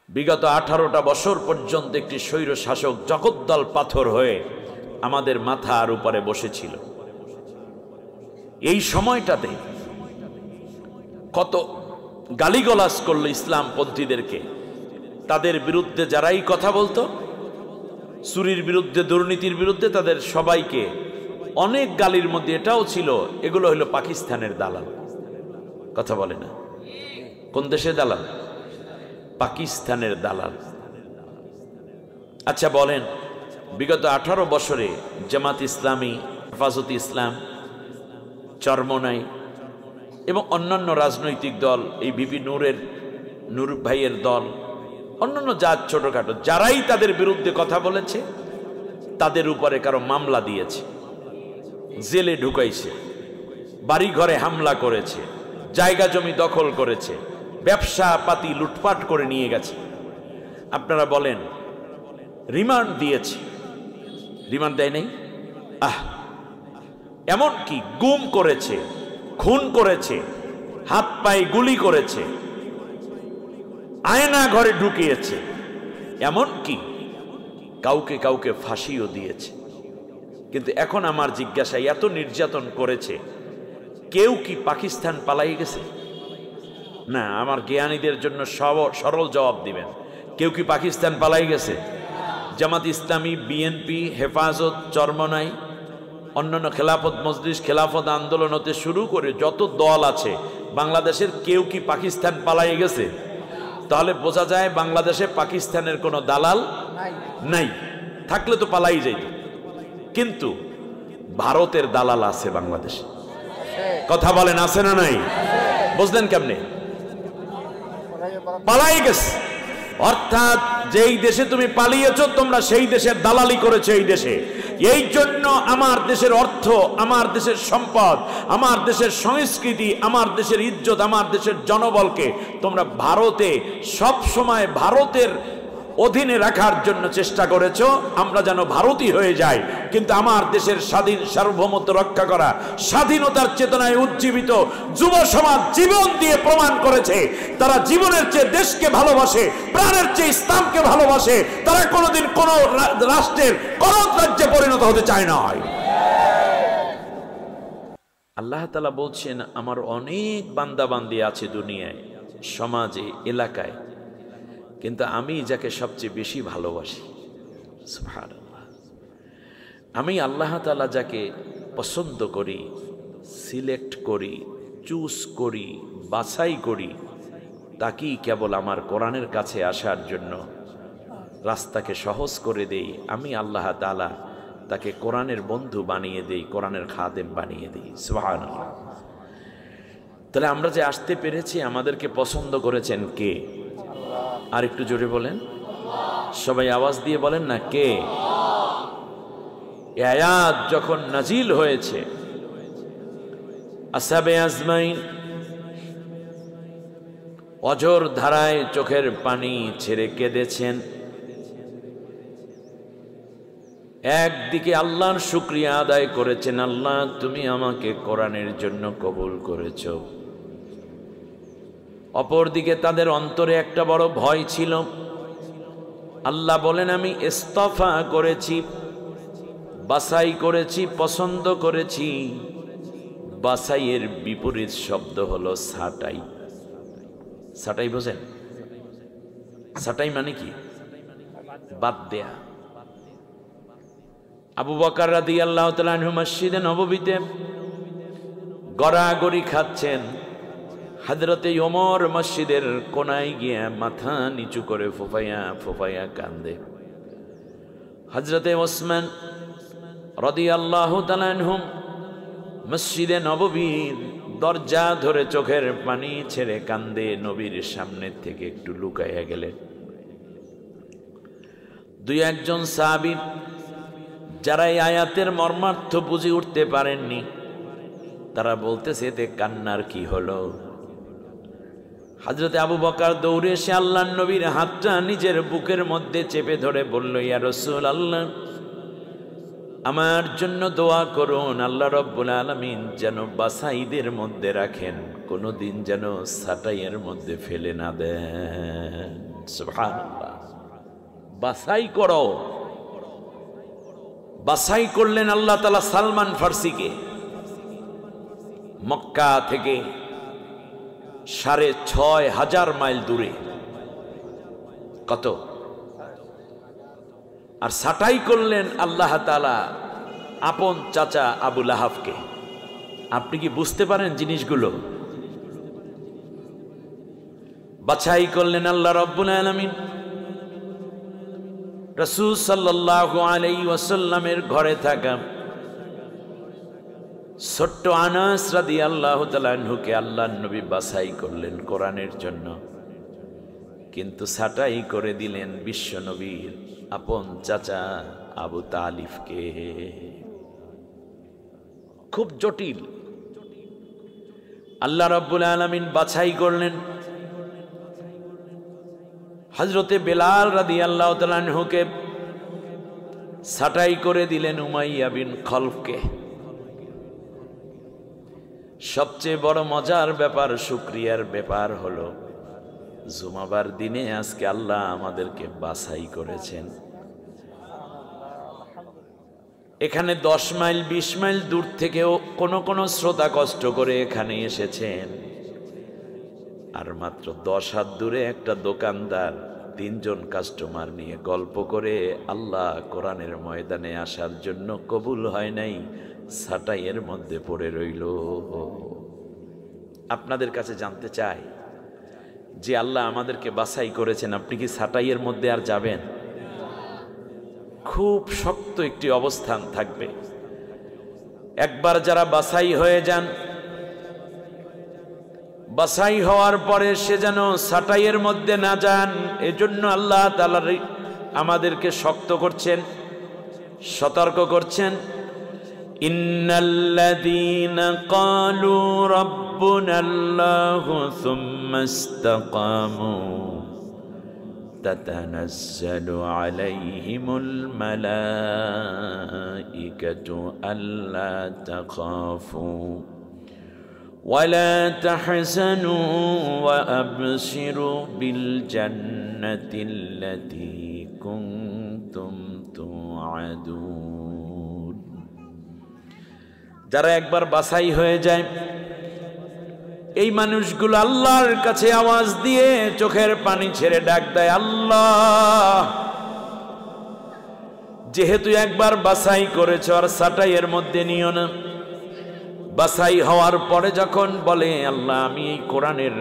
বিগত 18টা বছর পর্যন্ত একটি স্বৈর শাসক জগদ্দল পাথর হয়ে আমাদের মাথার উপরে বসেছিল। এই সময়টাতে কত গালিগালাজ করলো ইসলামপন্থীদেরকে। তাদের বিরুদ্ধে যারাই কথা বলতো, চুরির বিরুদ্ধে, দুর্নীতির বিরুদ্ধে, তাদের সবাইকে অনেক গালির মধ্যে এটাও ছিল এগুলো হলো পাকিস্তানের দালাল। কথা বলে না? কোন দেশের দালাল? পাকিস্তানের দালাল। আচ্ছা বলেন, বিগত 18 বছরে জামাত ইসলামী, হেফাজতে ইসলাম, চরমনাই এবং অন্যান্য রাজনৈতিক দল, এই বিপি নূর ভাইয়ের দল, অন্যান্য জাত ছোটখাটো যারাই তাদের বিরুদ্ধে কথা বলেছে, তাদের উপরে কারো মামলা দিয়েছে, জেলে ঢুকাইছে, বাড়ি ঘরে হামলা করেছে, জায়গা জমি দখল করেছে, ব্যবসা পাতি লুটপাট করে নিয়ে গেছে। আপনারা বলেন রিমান্ড দিয়েছে, রিমান্ড দেয় নাই? এমন কি গুম করেছে, খুন করেছে, হাত পায়ে গুলি করেছে, আয়না ঘরে ঢুকিয়েছে, এমন কি কাউকে কাউকে ফাঁসিও দিয়েছে। কিন্তু এখন আমার জিজ্ঞাসা, এত নির্যাতন করেছে, কেউ কি পাকিস্তান পালাই গেছে? না, আমার জ্ঞানীদের জন্য সরল জবাব দিবেন, কেউ কি পাকিস্তান পালাই গেছে? জামাত ইসলামী, বিএনপি, হেফাজত, চরমনাই, অন্যান্য খেলাফত মজলিস, খেলাফত আন্দোলন হতে শুরু করে যত দল আছে বাংলাদেশের, কেউ কি পাকিস্তান পালাই গেছে? তাহলে বোঝা যায় বাংলাদেশে পাকিস্তানের কোনো দালাল নাই। থাকলে তো পালাই যাইত। কিন্তু ভারতের দালাল আছে বাংলাদেশে। কথা বলেন, আছে না নাই? বুঝলেন কেমনে? পালাই গেছে। অর্থাৎ যেই দেশে তুমি পালিয়েছ, তোমরা সেই দেশের দালালি করেছো এই দেশে। এই জন্য আমার দেশের অর্থ, আমার দেশের সম্পদ, আমার দেশের সংস্কৃতি, আমার দেশের ইজ্জত, আমার দেশের জনবলকে তোমরা ভারতে সব সময় ভারতের অধীনে রাখার জন্য চেষ্টা করেছো, আমরা যেন ভারতই হয়ে যাই। কিন্তু আমার দেশের স্বাধীন সার্বভৌমত্ব রক্ষা করা, স্বাধীনতার চেতনায় উজ্জীবিত যুব সমাজ জীবন দিয়ে প্রমাণ করেছে তারা জীবনের চেয়ে দেশকে ভালোবাসে, প্রাণের চেয়ে ইসলামকে ভালোবাসে। তারা কোনোদিন কোন রাষ্ট্রের কোন রাজ্যে পরিণত হতে চায় না। আল্লাহ তাআলা বলছেন, আমার অনেক বান্দাবান্দি আছে দুনিয়ায়, সমাজে, এলাকায়, কিন্তু আমি যাকে সবচেয়ে বেশি ভালোবাসি, সুবহানাল্লাহ, আমি আল্লাহ তাআলা যাকে পছন্দ করি, সিলেক্ট করি, চুজ করি, বাছাই করি, তাকেই কেবল আমার কোরআনের কাছে আসার জন্য রাস্তাকে সহজ করে দেই। আমি আল্লাহ তাআলা তাকে কোরআনের বন্ধু বানিয়ে দেই, কোরআনের খাদেম বানিয়ে দিই। সুবহানাল্লাহ। তাহলে আমরা যে আসতে পেরেছি, আমাদেরকে পছন্দ করেছেন কে? আর একটু জোরে বলেন, সবাই আওয়াজ দিয়ে বলেন না, কে? এই আয়াত যখন নাজিল হয়েছে, আসহাবে আজমাইন অঝোর ধারায় চোখের পানি ছেড়ে কেঁদেছেন। একদিকে আল্লাহর শুকরিয়া আদায় করেছেন, আল্লাহ তুমি আমাকে কোরআনের জন্য কবুল করেছো। অপরদিকে তাদের অন্তরে একটা বড় ভয় ছিল। আল্লাহ বলেন, আমি ইস্তিফা করেছি, বাছাই করেছি, পছন্দ করেছি। বাছাইয়ের বিপরীত শব্দ হলো ছাঁটাই। ছাঁটাই বোঝেন? ছাঁটাই মানে কি? বাদ দেয়া। আবু বকর রাদিয়াল্লাহু তাআলা আনহু মসজিদে নববীতে গড়াগড়ি খাচ্ছেন। হযরতে ওমর মসজিদের কোনায় গিয়ে মাথা নিচু করে ফোফাইয়া ফোফাইয়া কান্দে। হযরতে ওসমান রাদিয়াল্লাহু তাআলা আনহু মসজিদে নববীর দরজা ধরে চোখের পানি ছেড়ে কান্দে, নবীর সামনে থেকে একটু লুকাইয়া গেলেন। দুই একজন সাহাবী যারা এই আয়াতের মর্মার্থ বুঝে উঠতে পারেননি, তারা বলতেছে এতে কান্নার কি হলো? হযরতে আবু বকর দৌড়ে এসে আল্লাহর নবীর হাতটা নিজের বুকের মধ্যে চেপে ধরে বলল, ইয়া রাসূলুল্লাহ, আমার জন্য দোয়া করুন, আল্লাহ রাব্বুল আলামিন যেন বাছাইদের মধ্যে রাখেন, কোনোদিন যেন ছাঁটাইয়ের মধ্যে ফেলে না দেন। সুবহানাল্লাহ। বাছাই করো। বাছাই করলেন আল্লাহ তাআলা সালমান ফার্সিকে। মক্কা থেকে ৬,৫০০ মাইল দূরে। কত? আর ছাঁটাই করলেন আল্লাহ তাআলা আপন চাচা আবু লাহাবকে। আপনি কি বুঝতে পারেন জিনিসগুলো? বাছাই করলেন আল্লাহ রাব্বুল আলামিন। রাসূল সাল্লাল্লাহু আলাইহি ওয়াসাল্লামের ঘরে থাকা ছোট্ট আনাস রাদিয়াল্লাহু তাআলা আনহুকে আল্লাহর নবী বাছাই করলেন কোরআনের জন্য, কিন্তু ছাঁটাই করে দিলেন বিশ্ব নবীর আপন চাচা আবু তালিবকে। খুব জটিল। আল্লাহ রাব্বুল আলামিন বাছাই করলেন হযরতে বেলাল রাদিয়াল্লাহু তাআলা আনহুকে, ছাঁটাই করে দিলেন উমাইয়া বিন খলফকে। সবচেয়ে বড় মজার ব্যাপার, শুকরিয়ার ব্যাপার হলো জুমাবার দিনে আজকে আল্লাহ আমাদেরকে বাছাই করেছেন। এখানে 10 মাইল 20 মাইল দূর থেকেও কোন শ্রোতা কষ্ট করে এখানে এসেছেন। আর মাত্র 10 হাত দূরে একটা দোকানদার 3 জন কাস্টমার নিয়ে গল্প করে আল্লাহ কোরআনের ময়দানে আসার জন্য কবুল হয় নাই, ছাঁটাইয়ের মধ্যে পড়ে রইল। আপনাদের কাছে জানতে চাই যে আল্লাহ আমাদেরকে বাছাই করেছেন, আপনি কি ছাঁটাইয়ের মধ্যে আর যাবেন? খুব শক্ত একটি অবস্থান থাকবে। একবার যারা বাছাই হয়ে যান, বাছাই হওয়ার পরে সে যেন ছাঁটাইয়ের মধ্যে না যান, এজন্য আল্লাহ তাআলা আমাদেরকে শক্ত করছেন, সতর্ক করছেন। ইন্নাল্লাযীনা ক্বালু রাব্বুনাল্লাহু সুম্মা ইসতাকামু তাতানাজ্জালু আলাইহিমুল মালাঈকাতু আল্লা তাখাফু ولا تحزنوا وأبشروا بالجنة التي كنتم توعدون। যারা একবার বাছাই হয়ে যায়, এই মানুষগুলো আল্লাহর কাছে আওয়াজ দিয়ে চোখের পানি ছেড়ে ডাক দেয়, আল্লাহ যেহেতু একবার বাছাই করেছ আর ছাঁটাইয়ের মধ্যে নিও না। বাছাই হওয়ার পরে যখন বলে, আল্লাহ আমি এই কোরআনের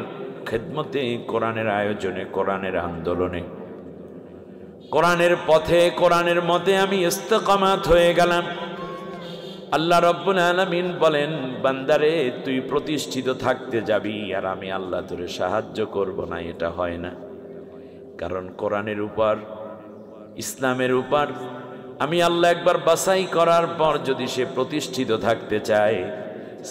খেদমতে, কোরআনের আয়োজনে, কোরআনের আন্দোলনে, কোরআনের পথে, কোরআনের মতে আমি ইস্তেকামাত হয়ে গেলাম। আল্লাহ রাব্বুল আলামিন বলেন, বান্দারে তুই প্রতিষ্ঠিত থাকতে যাবি আর আমি আল্লাহ তোরে সাহায্য করব না, এটা হয় না। কারণ কোরআনের উপর, ইসলামের উপর আমি আল্লাহ একবার বাছাই করার পর যদি সে প্রতিষ্ঠিত থাকতে চায়,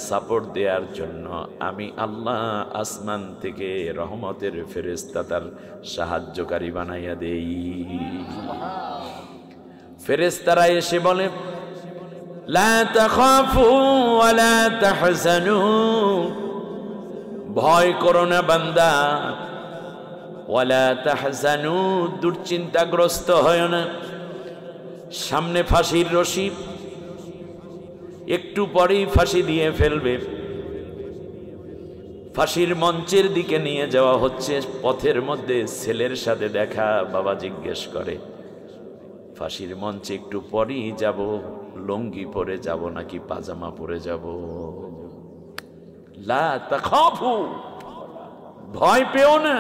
সাপোর্ট দেওয়ার জন্য আমি আল্লাহ আসমান থেকে রহমতের ফেরেশতা তার সাহায্যকারী বানাইয়া দেই। ফেরেশতারা এসে বলে, লা তাখাফু ওয়া লা তাহজানু, ভয় করো না বান্দা, ওয়া লা তাহজানু, দুশ্চিন্তাগ্রস্ত হয় না। সামনে ফাঁসির রশি, একটু পরেই ফাঁসি দিয়ে ফেলবে। ফাঁসির মঞ্চের দিকে নিয়ে যাওয়া হচ্ছে, পথের মধ্যে ছেলের সাথে দেখা, বাবা জিজ্ঞেস করে ফাঁসির মঞ্চে একটু পরেই যাব, লুঙ্গি পরে যাব নাকি পাজামা পরে যাব? লা তাখাফু, ভয় পেও না।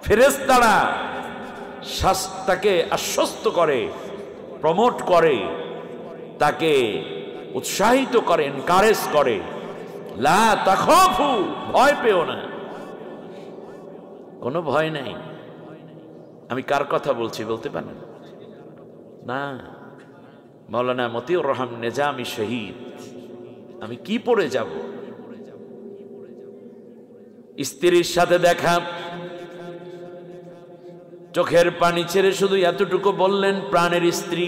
ফেরেশতারা তাকে আশ্বস্ত করে, প্রমোট করে, তাকে উৎসাহিত করে, এনকারেজ করে, লা তাখাফু, ভয় পেও না, কোনো ভয় নাই। আমি কার কথা বলছি বলতে পারেন না? মাওলানা মতিউর রহমান নেজামি শহীদ। আমি কি পড়ে যাব? স্ত্রীর সাথে দেখা, চোখের পানি ছেড়ে শুধু এতটুকু বললেন, প্রাণের স্ত্রী,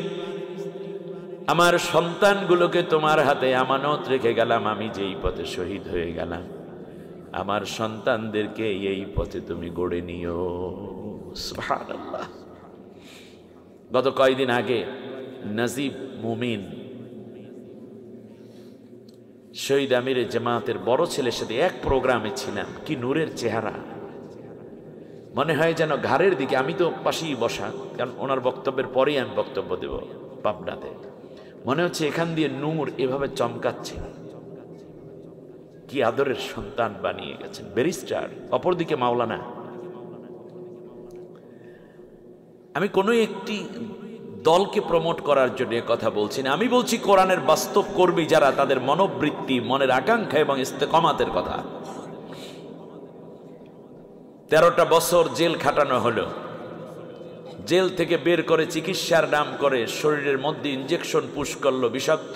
আমার সন্তানগুলোকে তোমার হাতে আমানত রেখে গেলাম, আমি যেই পথে শহীদ হয়ে গেলাম, আমার সন্তানদেরকে এই পথে তুমি গড়ে নিও। সুবহানাল্লাহ। গত কয়েকদিন আগে নাজিব মুমিন শহীদ আমিরে জামাতের বড় ছেলের সাথে এক প্রোগ্রামে ছিলাম। কি নূরের চেহারা, মনে হয় যেন ঘাড়ের দিকে, আমি তো পাশেই বসা, কারণ ওনার বক্তব্যের পরেই আমি বক্তব্য দেব পাবনাতে, মনে হচ্ছে এখান দিয়ে নূর এভাবে চমকাচ্ছে। কি আদরের সন্তান বানিয়ে গেছেন, ব্যারিস্টার, অপরদিকে মাওলানা। আমি কোনো একটি দলকে প্রমোট করার জন্য কথা বলছি না, আমি বলছি কোরআনের বাস্তব কর্মী যারা, তাদের মনোবৃত্তি, মনের আকাঙ্ক্ষা এবং ইস্তেকামাতের কথা। 13টা বছর জেল খাটানো হলো, জেল থেকে বের করে চিকিৎসার নাম করে শরীরের মধ্যে ইঞ্জেকশন পুশ করলো বিষাক্ত,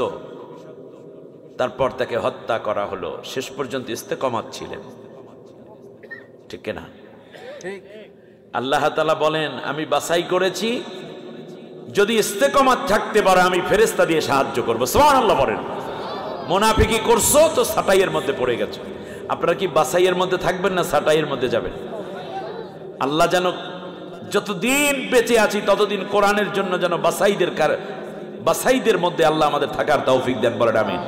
তারপর তাকে হত্যা করা হলো। শেষ পর্যন্ত ইস্তেকামাত ছিলেন, ঠিক না? আল্লাহ তাআলা বলেন আমি বাছাই করেছি, যদি ইস্তেকামাত থাকতে পারো আমি ফেরেশতা দিয়ে সাহায্য করবো। সুবহানাল্লাহ বলেন। মুনাফিকি করছো তো সাটাইয়ের মধ্যে পড়ে গেছো। আপনারা কি বাছাইয়ের মধ্যে থাকবেন না সাটাইয়ের মধ্যে যাবেন? আল্লাহ যেন যতদিন বেঁচে আছি ততদিন কোরআনের জন্য যেন বাছাইদের মধ্যে আল্লাহ আমাদের থাকার তৌফিক দেন, বলেন আমিন।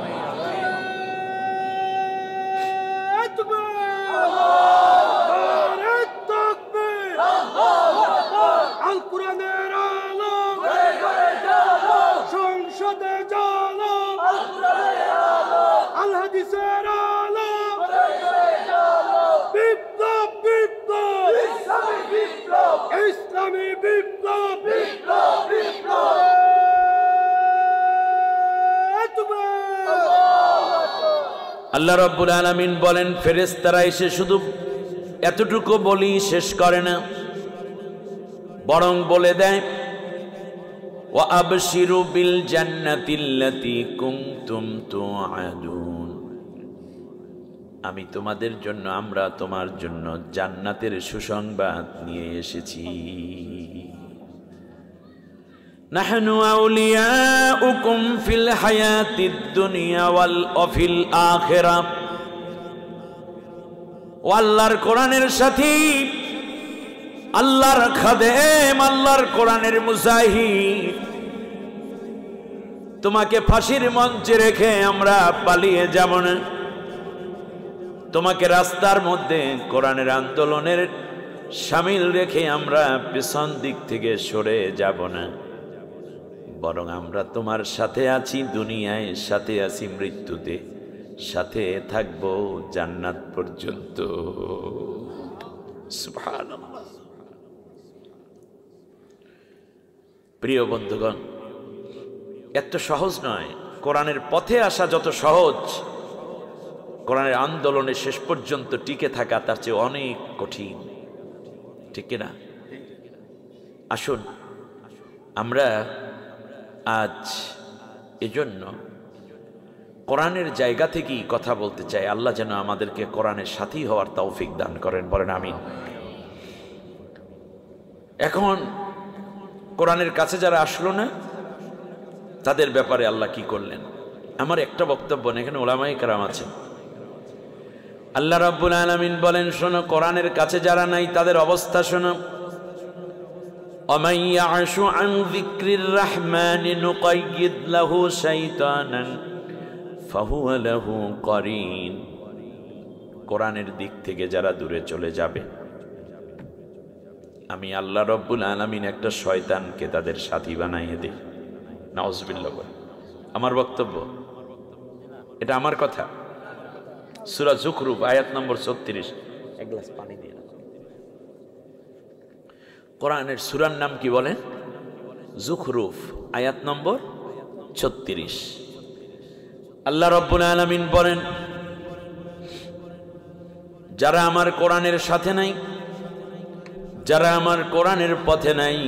আল্লাহ রাব্বুল আলামিন বলেন ফেরেশতারা এসে শুধু এতটুকু বলি শেষ করে না, বরং বলে দেয় ওয়া আবশিরু বিল জান্নাতিল্লাতী কুনতুম তুআদুন, আমি তোমাদের জন্য, আমরা তোমার জন্য জান্নাতের সুসংবাদ নিয়ে এসেছি। নাহনু আউলিয়াউকুম ফিল হায়াতিদ দুনিয়া ওয়াল ফিল আখিরাহ, ও আল্লাহর কোরআনের সাথী, আল্লাহর খাদেম, আল্লাহর কোরআনের মুজাহিদ, তোমাকে ফাঁসির মঞ্চে রেখে আমরা পালিয়ে যাব না, তোমাকে রাস্তার মধ্যে কোরআনের আন্দোলনের শামিল রেখে আমরা পেছন দিক থেকে সরে যাব না, বরং আমরা তোমার সাথে আছি দুনিয়ায়, সাথে আছি মৃত্যুতে, সাথে থাকব জান্নাত পর্যন্ত। সুবহানাল্লাহ। প্রিয় বন্ধুগণ, এত সহজ নয়। কোরআনের পথে আসা যত সহজ, কোরআনের আন্দোলনে শেষ পর্যন্ত টিকে থাকা তার চেয়ে অনেক কঠিন, ঠিক না? আসুন আমরা আজ এজন্য কোরআনের জায়গা থেকেই কথা বলতে চাই। আল্লাহ যেন আমাদেরকে কোরআনের সাথী হওয়ার তৌফিক দান করেন, বলেন আমিন। এখন কোরআনের কাছে যারা আসলো না তাদের ব্যাপারে আল্লাহ কি করলেন? আমার একটা বক্তব্য না, এখানে উলামায়ে কেরাম আছেন। আল্লাহ রাব্বুল আলামিন বলেন শোনো, কোরআনের কাছে যারা নাই তাদের অবস্থা শোনো। ومن يعش عن ذكر الرحمن نقيض له شيطانا فهو له قرين, কোরআনের দিক থেকে যারা দূরে চলে যাবে আমি আল্লাহ রাব্বুল আলামিন একটা শয়তানকে তাদের সাথী বানাইয়ে দেই। নাউজুবিল্লাহ। আমার বক্তব্য এটা, আমার কথা। সূরা যুখরুফ আয়াত নম্বর 36। এক গ্লাস পানি দিয়ে রাখো। কোরআনের সূরার নাম কি বলেন? যুখরুফ, আয়াত নম্বর 36। আল্লাহ রাব্বুল আলামিন বলেন যারা আমার কোরআনের সাথে নাই, যারা আমার কোরআনের পথে নাই,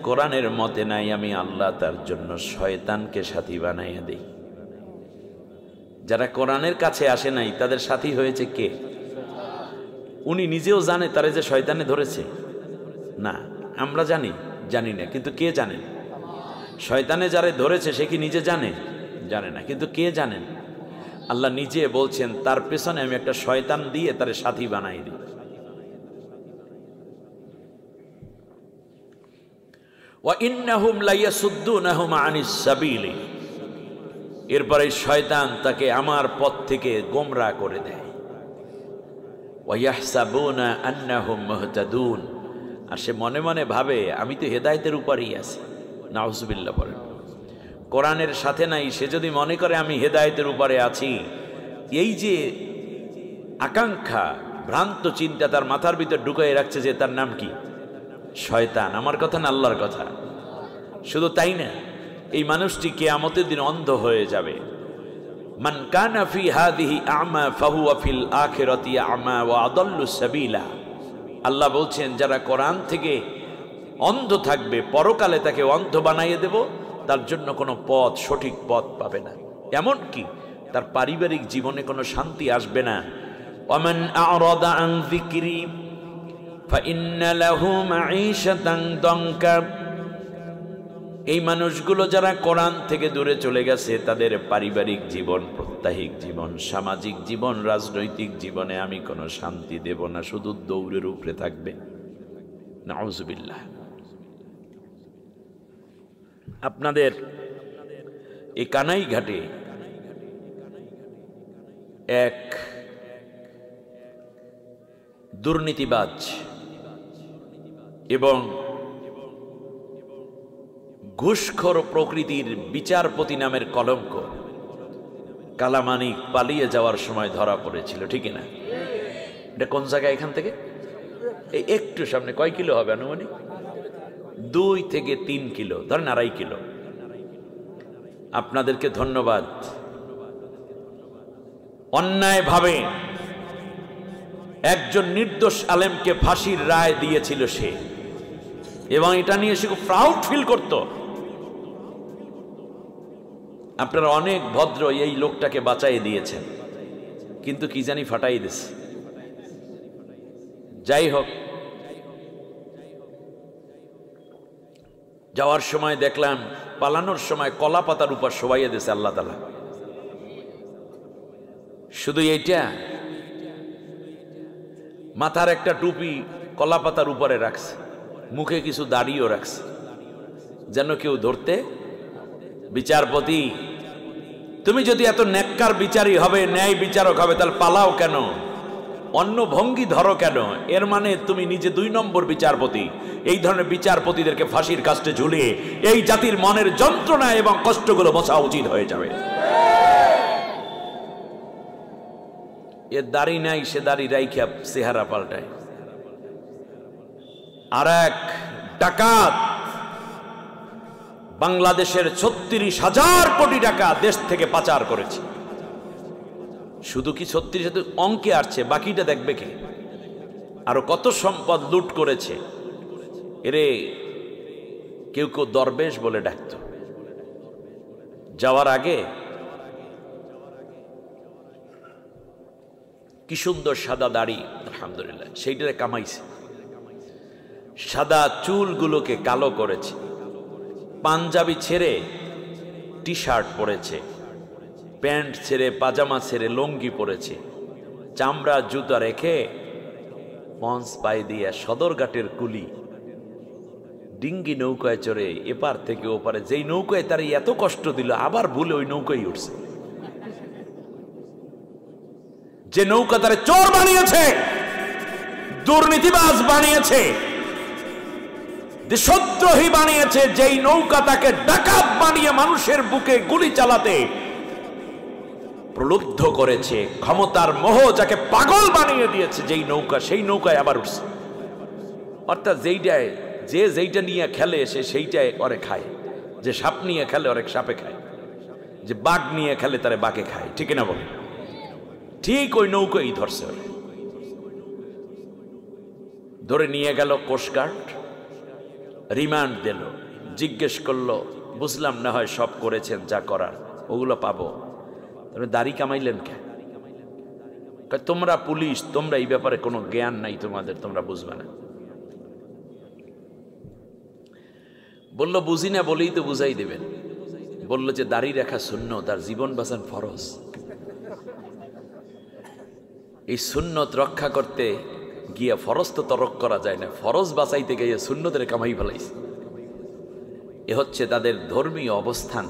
কোরআনের মতে নাই, আমি আল্লাহ তার জন্য শয়তানকে সাথী বানাইয়া দেই। যারা কোরআনের কাছে আসে নাই তাদের সাথী হয়েছে কে? উনি নিজেও জানে তারে যে শয়তানে ধরেছে না? আমরা জানি? জানি না। কিন্তু কে জানেন? শয়তানে যারে ধরেছে সে কি নিজে জানে? জানে না। কিন্তু কে জানেন? আল্লাহ নিজে বলছেন তার পেছনে আমি একটা শয়তান দিয়ে তারে সাথী বানাই দিই। ওয়া ইন্নাহুম লায়াসুদ্দুনাহুম আনিস সাবিলি, এরপরে শয়তান তাকে আমার পথ থেকে গোমরাহ করে দেয়। ওয়া ইয়াহসাবুনা আন্নাহুম মুহতাদুন, আর সে মনে মনে ভাবে আমি তো হেদায়েতের উপরেই আছি। নাউজুবিল্লাহ বলেন, কোরআনের সাথে নাই, সে যদি মনে করে আমি হেদায়েতের উপরে আছি, এই যে আকাঙ্ক্ষা ভ্রান্ত চিন্তা তার মাথার ভিতর ঢুকাই রাখছে, যে তার নাম কি? শয়তান। আমার কথা না আল্লাহর কথা। শুধু তাই না, এই মানুষটি কিয়ামতের দিন অন্ধ হয়ে যাবে। মান কানা ফি হাদিহি আ'মা ফাহুয়া ফিল আখিরাতি আ'মা ওয়া আদাল্লু সাবিলা। আল্লাহ বলছেন যারা কোরআন থেকে অন্ধ থাকবে, পরকালে তাকে অন্ধ বানাইয়ে দেব, তার জন্য কোনো পথ, সঠিক পথ পাবে না। এমন কি তার পারিবারিক জীবনে কোনো শান্তি আসবে না। ওয়ামান আ'রাদা আন যিকরি ফাইন্না লাহু মাঈশাতান দানকা। এই মানুষগুলো যারা কোরআন থেকে দূরে চলে গেছে, তাদের পারিবারিক জীবন, প্রত্যাহিক জীবন, সামাজিক জীবন, রাজনৈতিক জীবনে আমি কোনো শান্তি দেব না, শুধু দৌড়ের উপরে থাকবে। নাউজুবিল্লাহ। আপনাদের এই কানাইঘাটে এক দুর্নীতিবাজ এবং ঘুষখোর প্রকৃতির বিচারপতি নামের কলঙ্ক কালামানিক পালিয়ে যাওয়ার সময় ধরা পড়েছিল, ঠিক না? এটা কোন জায়গায়? এখান থেকে এই একটু সামনে। কয় কিলো হবে আনুমানিক? 2 থেকে 3 কিলো, ধরেন 2.5 কিলো। আপনাদেরকে ধন্যবাদ। অন্যায়ভাবে একজন নির্দোষ আলেমকে ফাঁসির রায় দিয়েছিল সে, এবং এটা নিয়ে সে খুব প্রাউড ফিল করত। আপনারা অনেক ভদ্র এই লোকটাকে বাঁচাই দিয়েছেন, কিন্তু কি জানি ফাটাই দিছে। যাই হোক, যাওয়ার সময় দেখলাম পালানোর সময় কলা পাতার উপর শোয়াইয়া দিয়েছে আল্লাহ তাআলা। শুধু এইটা, মাথার একটা টুপি কলা পাতার উপরে রাখছে, মুখে কিছু দাড়িও রাখছে, যেন কেউ ধরতে। বিচারপতি, তুমি যদি এত নেককার বিচারই হবে, ন্যায় বিচারক হবে, তাহলে পালাও কেন? অন্য ভঙ্গি ধরো কেন? এর মানে তুমি নিজে 2 নম্বর বিচারপতি। এই ধরনের বিচারপতিদেরকে ফাঁসির কাস্টে ঝুলিয়ে এই জাতির মনের যন্ত্রণা এবং কষ্টগুলো মোছা উচিত হয়ে যাবে। এর দাড়ি নাই, সে দাড়ি রাইখা চেহারা পাল্টায়। আর এক ডাকাত বাংলাদেশের 36,000 কোটি টাকা দেশ থেকে পাচার করেছে। শুধু কি 36 অঙ্কে আসছে, বাকিটা দেখবে কে? আরো কত সম্পদ লুট করেছে। এরে কেউ কেউ দরবেশ বলে ডাকত। যাওয়ার আগে কি সুন্দর সাদা দাড়ি, আলহামদুলিল্লাহ, সেইটারে কামাইছে। সাদা চুলগুলোকে কালো করেছে, পাঞ্জাবি ছেড়ে টি শার্ট পরেছে, প্যান্ট ছেড়ে পাজামা ছেড়ে লুঙ্গি পরেছে, চামড়া জুতা রেখে পঞ্চ পায়ে দিয়া সদরঘাটের কুলি ডিঙ্গি নৌকায় চড়ে এপার থেকে ওপারে, যেই নৌকায় তার এত কষ্ট দিল, আবার ভুলে ওই নৌকায় উঠছে। যে নৌকা তারে চোর বানিয়েছে, দুর্নীতিবাজ বানিয়েছে, দেশদ্রোহী বানিয়েছে, যেই নৌকা তাকে ডাকাত বানিয়ে মানুষের বুকে গুলি চালাতে প্রলুব্ধ করেছে, ক্ষমতার মোহ যাকে পাগল বানিয়ে দিয়েছে, যেই নৌকা, সেই নৌকায় আবার উঠছে। অর্থাৎ যেইটা নিয়ে খেলে সে সেইটাই ওরে খায়। যে সাপ নিয়ে খেলে ওরে সাপে খায়, যে বাঘ নিয়ে খেলে তারে বাঘে খায়, ঠিক না বলে? ঠিক ওই নৌকাই ধরছে। ধরে নিয়ে গেল কোস্টগার্ড, রিমান্ড দিল, জিজ্ঞেস করলো, বুঝলাম না হয় সব করেছেন যা করার, ওগুলো পাবো, তবে দাড়ি কামাইলেন কেন? তোমরা পুলিশ, তোমরা এই ব্যাপারে কোনো জ্ঞান নাই তোমাদের, তোমরা বুঝবে না। বলল বুঝি না বলেই তো বুঝাই দেবেন। বলল যে দাড়ি রাখা সুন্নত আর জীবন বাঁচান ফরজ। এই সুন্নত রক্ষা করতে গিয়া ফরজ তো তরক করা যায় না, ফরজ বাঁচাইতে গিয়ে সুন্নতের কামাই ফেলাইছে। এ হচ্ছে তাদের ধর্মীয় অবস্থান।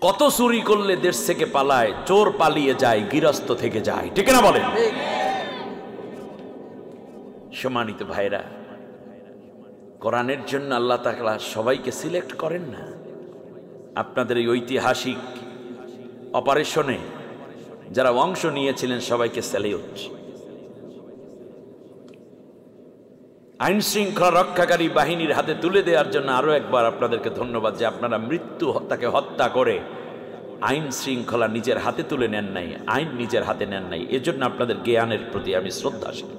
কত চুরি করলে দেশ থেকে পালায়, চোর পালিয়ে যায়, গৃহস্থ থেকে যায়, ঠিক না বলেন? সম্মানিত ভাইরা, কোরআনের জন্য আল্লাহ তাআলা সবাইকে সিলেক্ট করেন না। আপনাদের এই ঐতিহাসিক অপারেশনে যারা অংশ নিয়েছিলেন সবাইকে স্যালিউট। আইন শৃঙ্খলা রক্ষাকারী বাহিনীর হাতে তুলে দেওয়ার জন্য আরো একবার আপনাদেরকে ধন্যবাদ যে আপনারা তাকে হত্যা করে আইন শৃঙ্খলা নিজের হাতে তুলে নেন নাই, আইন নিজের হাতে নেন নাই। এজন্য আপনাদের জ্ঞানের প্রতি আমি শ্রদ্ধাশীল।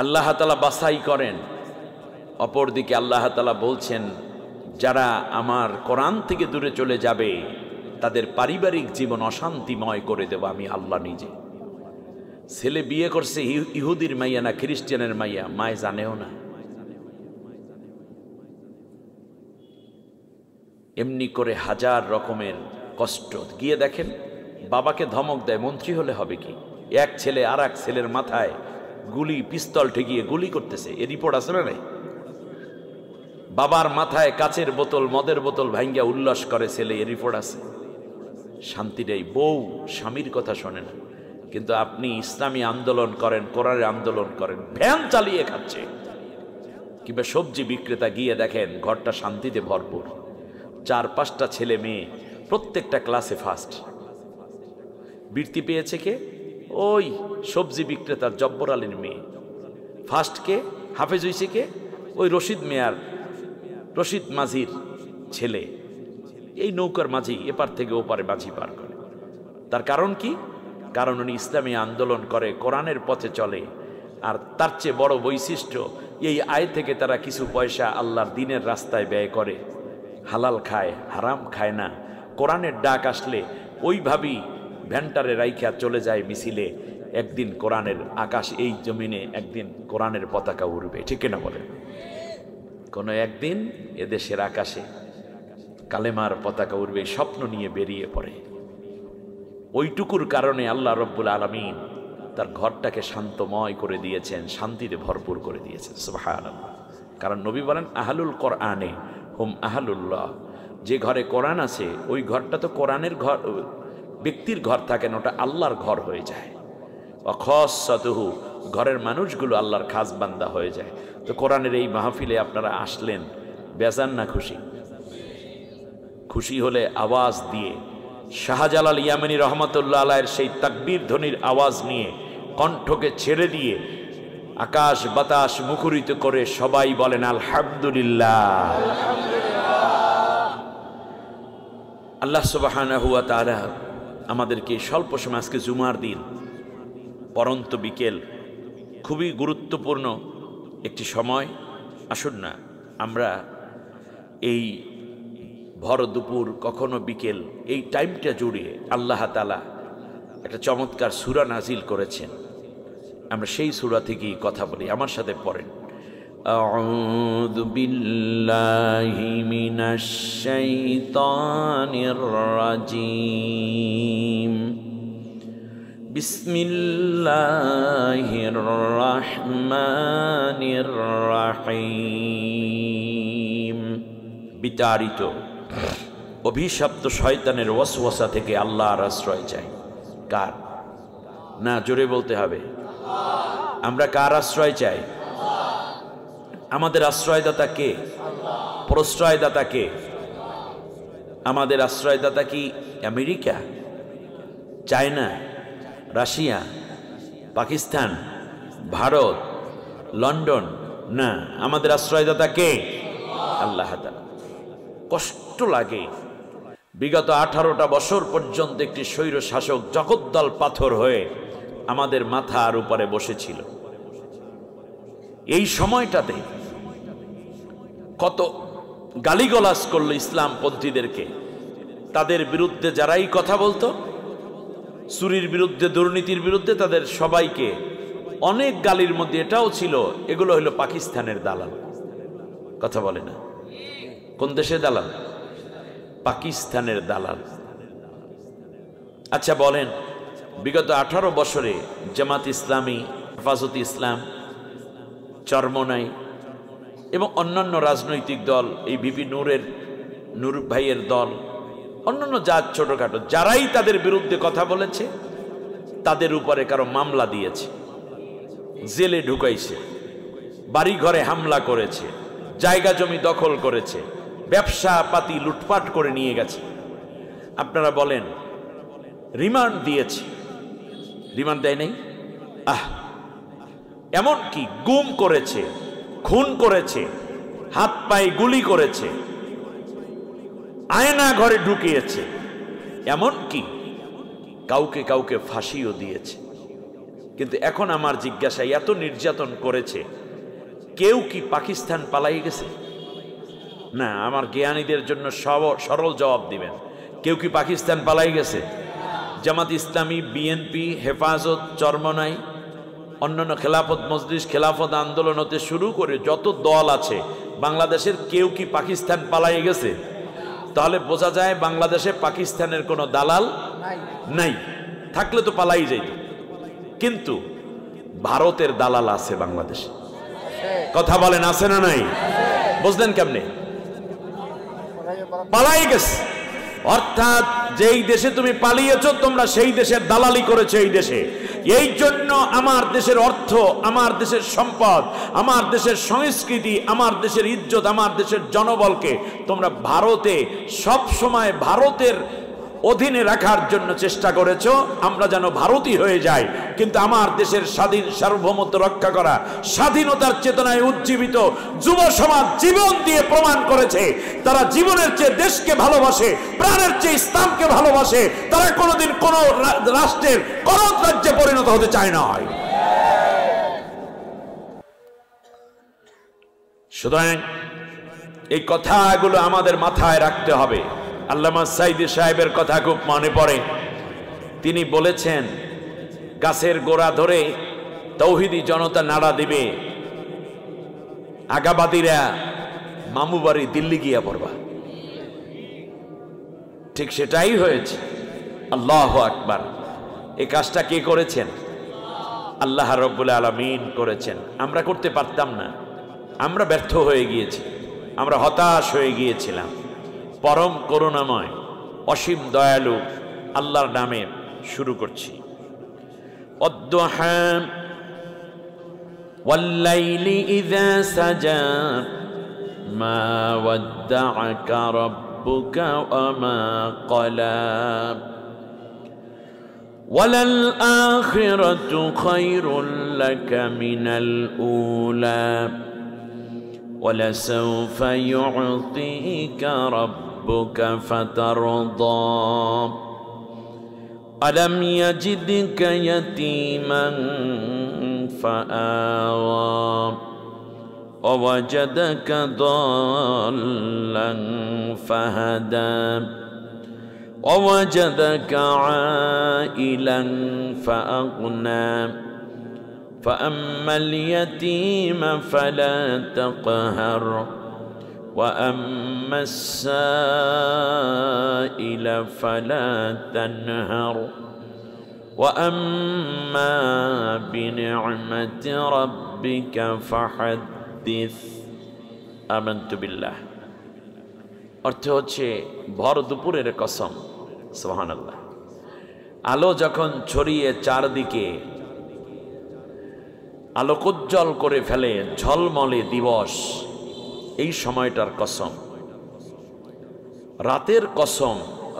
আল্লাহ তাআলা বাছাই করেন, অপরদিকে আল্লাহ তাআলা বলছেন যারা আমার কোরআন থেকে দূরে চলে যাবে তাদের পারিবারিক জীবন অশান্তিময় করে দেব আমি আল্লাহ নিজে। ছেলে বিয়ে করছে ইহুদির মাইয়া না খ্রিস্টানের মাইয়া, মায় জানেও না। এমনি করে হাজার রকমের কষ্ট। গিয়ে দেখেন বাবাকে ধমক দেয়, মন্ত্রী হলে হবে কি? এক ছেলে আর এক ছেলের মাথায় গুলি, পিস্তল ঠেকিয়ে গুলি করতেছে। এর রিপোর্ট আছে না নাই? বাবার মাথায় কাচের বোতল, মদের বোতল ভাঙ্গা উল্লাস করে ছেলে, এর রিপোর্ট আছে। শান্তিটাই, বউ স্বামীর কথা শোনে না। কিন্তু আপনি ইসলামী আন্দোলন করেন, কোরআনের আন্দোলন করেন, ভ্যান চালিয়ে খাচ্ছে। কিংবা সবজি বিক্রেতা, গিয়ে দেখেন ঘরটা শান্তিতে ভরপুর, 4-5টা ছেলে মেয়ে, প্রত্যেকটা ক্লাসে ফার্স্ট। বৃত্তি পেয়েছে কে? ওই সবজি বিক্রেতার জব্বর আলীর মেয়ে। ফার্স্ট কে? হাফেজ হইছে কে? ওই রশিদ মাঝির ছেলে। এই নৌকার মাঝি এপার থেকে ওপারে মাঝি পার করে। তার কারণ কি? কারণ উনি ইসলামী আন্দোলন করে, কোরআনের পথে চলে। আর তার চেয়ে বড় বৈশিষ্ট্য, এই আয় থেকে তারা কিছু পয়সা আল্লাহর দ্বীনের রাস্তায় ব্যয় করে, হালাল খায়, হারাম খায় না। কোরআনের ডাক আসলে ওইভাবেই ভ্যানটারে রাইখা চলে যায় মিছিলে। একদিন কোরআনের আকাশ, এই জমিনে একদিন কোরআনের পতাকা উড়বে, ঠিক না বলেন? কোনো একদিন এদেশের আকাশে কালেমার পতাকা উড়বে, স্বপ্ন নিয়ে বেরিয়ে পড়ে। ওইটুকুর কারণে আল্লাহ রব্বুল আলামিন তার ঘরটাকে শান্তময় করে দিয়েছেন, শান্তিতে ভরপুর করে দিয়েছেন। সুবহানাল্লাহ। কারণ নবী বলেন আহলুল কোরআনে হুম আহলুল্লাহ। যে ঘরে কোরআন আছে ওই ঘরটা তো কোরআনের ঘর, ব্যক্তির ঘর থাকে না, ওটা আল্লাহর ঘর হয়ে যায়। অখসাতুহু, ঘরের মানুষগুলো আল্লাহর খাস বান্দা হয়ে যায়। তো কোরআনের এই মাহফিলে আপনারা আসলেন, বেজান না খুশি? খুশি হলে আওয়াজ দিয়ে শাহজালাল ইয়ামানি রহমতুল্লাহ আলাইহির সেই তাকবীর ধ্বনির আওয়াজ নিয়ে কণ্ঠকে ছেড়ে দিয়ে আকাশ বাতাস মুখরিত করে সবাই বলেন আলহামদুলিল্লাহ। আল্লাহ সুবহানাহু ওয়া তাআলা আমাদেরকে স্বল্প সময়, আজকে জুমার দিন, পরন্ত বিকেল, খুবই গুরুত্বপূর্ণ একটি সময়। আসুন না আমরা এই ভর দুপুর, কখনো বিকেল, এই টাইমটা জুড়ে আল্লাহ তাআলা একটা চমৎকার সূরা নাজিল করেছেন। আমরা সেই সূরা থেকেই কথা বলি। আমার সাথে পড়েন, আউযু বিল্লাহি মিনাশ শাইতানির রাজীম, বিসমিল্লাহির রহমানির রহিম। বিতাড়িত অভিশপ্ত শয়তানের ওয়াসওয়াসা থেকে আল্লাহর আশ্রয় চাই। কার? না, জোরে বলতে হবে। আমরা কার আশ্রয় চাই? আমাদের আশ্রয়দাতা কে? প্রশ্রয়দাতা কে? আমাদের আশ্রয়দাতা কি America, China, Russia, Pakistan, Bharat, London? না, আমাদের আশ্রয়দাতা কে? আল্লাহ তাআলা। কষ্ট লাগে, বিগত 18টা বছর পর্যন্ত একটি স্বৈর শাসক জগদ্দল পাথর হয়ে আমাদের মাথার উপরে বসেছিল। এই সময়টাতে কত গালিগালাজ করলো ইসলামপন্থীদেরকে। তাদের বিরুদ্ধে যারাই কথা বলতো, চুরির বিরুদ্ধে, দুর্নীতির বিরুদ্ধে, তাদের সবাইকে অনেক গালির মধ্যে এটাও ছিল এগুলো হলো পাকিস্তানের দালাল। কথা বলে না? কোন দেশের দালাল? পাকিস্তানের দালাল। আচ্ছা বলেন, বিগত 18 বছরে জামাত ইসলামী, হেফাজত ইসলাম, চরমোনাই এবং অন্যান্য রাজনৈতিক দল, এই বিপি নূর ভাইয়ের দল, অন্যান্য জাত ছোটখাটো যারাই তাদের বিরুদ্ধে কথা বলেছে তাদের উপরে কারো মামলা দিয়েছে, জেলে ঢুকাইছে, বাড়ি ঘরে হামলা করেছে, জায়গা জমি দখল করেছে, ব্যবসা পাতি লুটপাট করে নিয়ে গেছে। আপনারা বলেন রিমান্ড দিয়েছে, রিমান্ড দেয় নাই? এমন কি গুম করেছে, খুন করেছে, হাত পায়ে গুলি করেছে, আয়না ঘরে ঢুকিয়েছে, এমন কি কাউকে কাউকে ফাঁসিও দিয়েছে। কিন্তু এখন আমার জিজ্ঞাসা, এত নির্যাতন করেছে, কেউ কি পাকিস্তান পালাই গেছে? না, আমার জ্ঞানীদের জন্য সরল জবাব দিবেন, কেউ কি পাকিস্তান পালাই গেছে? জামাত ইসলামী, বিএনপি, হেফাজত, চরমনাই, অন্যান্য খেলাফত মজলিস, খেলাফত আন্দোলন হতে শুরু করে যত দল আছে বাংলাদেশের, কেউ কি পাকিস্তান পালাই গেছে? তাহলে বোঝা যায় বাংলাদেশে পাকিস্তানের কোনো দালাল নাই, থাকলে তো পালাই যাইত। কিন্তু ভারতের দালাল আছে বাংলাদেশে, কথা বলেন আছে না নাই? বুঝলেন কেমনে? পালাই গেছে, অর্থাৎ যেই দেশে তুমি পালিয়েছ তোমরা সেই দেশের দালালি করেছে এই দেশে। এই জন্য আমার দেশের অর্থ, আমার দেশের সম্পদ, আমার দেশের সংস্কৃতি, আমার দেশের ইজ্জত, আমার দেশের জনবলকে তোমরা ভারতে সব সময় ভারতের অধীনে রাখার জন্য চেষ্টা করেছ, আমরা যেন ভারতই হয়ে যাই। কিন্তু আমার দেশের স্বাধীন সার্বভৌমত্ব রক্ষা করা, স্বাধীনতার চেতনায় উজ্জীবিত যুব সমাজ জীবন দিয়ে প্রমাণ করেছে তারা জীবনের চেয়ে দেশকে ভালোবাসে, প্রাণের চেয়ে ইসলামকে ভালোবাসে। তারা কোনোদিন কোন রাষ্ট্রের কোন রাজ্যে পরিণত হতে চায় না। সুতরাং এই কথাগুলো আমাদের মাথায় রাখতে হবে। আল্লামা সাইদি সাহেবের কথা খুব মনে পড়ে। তিনি বলেছেন, গাছের গোড়া ধরে তৌহিদি জনতা নাড়া দিবে, আগাবাদীরা মামু বাড়ি দিল্লি গিয়া পড়বা। ঠিক সেটাই হয়েছে। আল্লাহু আকবার। এই কাজটা কে করেছেন? আল্লাহ রাব্বুল আলামিন করেছেন। আমরা করতে পারতাম না, আমরা ব্যর্থ হয়ে গিয়েছি, আমরা হতাশ হয়ে গিয়েছিলাম। পরম করুণাময় অসীম দয়ালু আল্লাহর নামে শুরু করছি। অদ্দুহা ওয়াল্লাইলি ইযা সাজা মা ওয়াদ্দাআকা রাব্বুকা ওয়া মা ক্বালা ওয়ালাল আখিরাতু খায়রুল লাকা মিনাল উলা ولسوف يعطيك ربك فترضى ألم يجدك يتيما فآوى ووجدك ضالا فهدى ووجدك عائلا فأغنى فأما اليتيم فلا تقهر وأما السائل فلا تنهر وأما بنعمة ربك فحدث آمنت بالله। অর্থ হচ্ছে ভর দুপুরের কসম। সুবহানাল্লাহ। আলো যখন ছড়িয়ে চারদিকে আলোকোজ্জ্বল করে ফেলে, ঝলমলে দিবস, এই সময়টার কসম। রাতের কসম,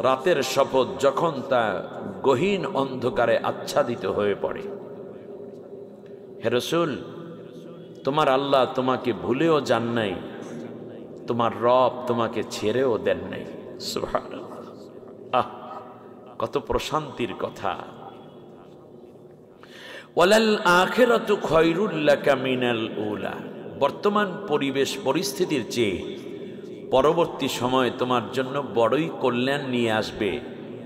রাতের শপথ যখন তা গহীন অন্ধকারে আচ্ছাদিত হয়ে পড়ে। হে রাসূল, তোমার আল্লাহ তোমাকে ভুলেও যান নাই, তোমার রব তোমাকে ছেড়েও দেন নাই। সুবহানাল্লাহ। আহ, কত প্রশান্তির কথা। ওয়ালাল আখিরাতু খায়রুল লাকা মিনাল উলা। বর্তমান পরিবেশ পরিস্থিতির চেয়ে পরবর্তী সময় তোমার জন্য বড়ই কল্যাণ নিয়ে আসবে,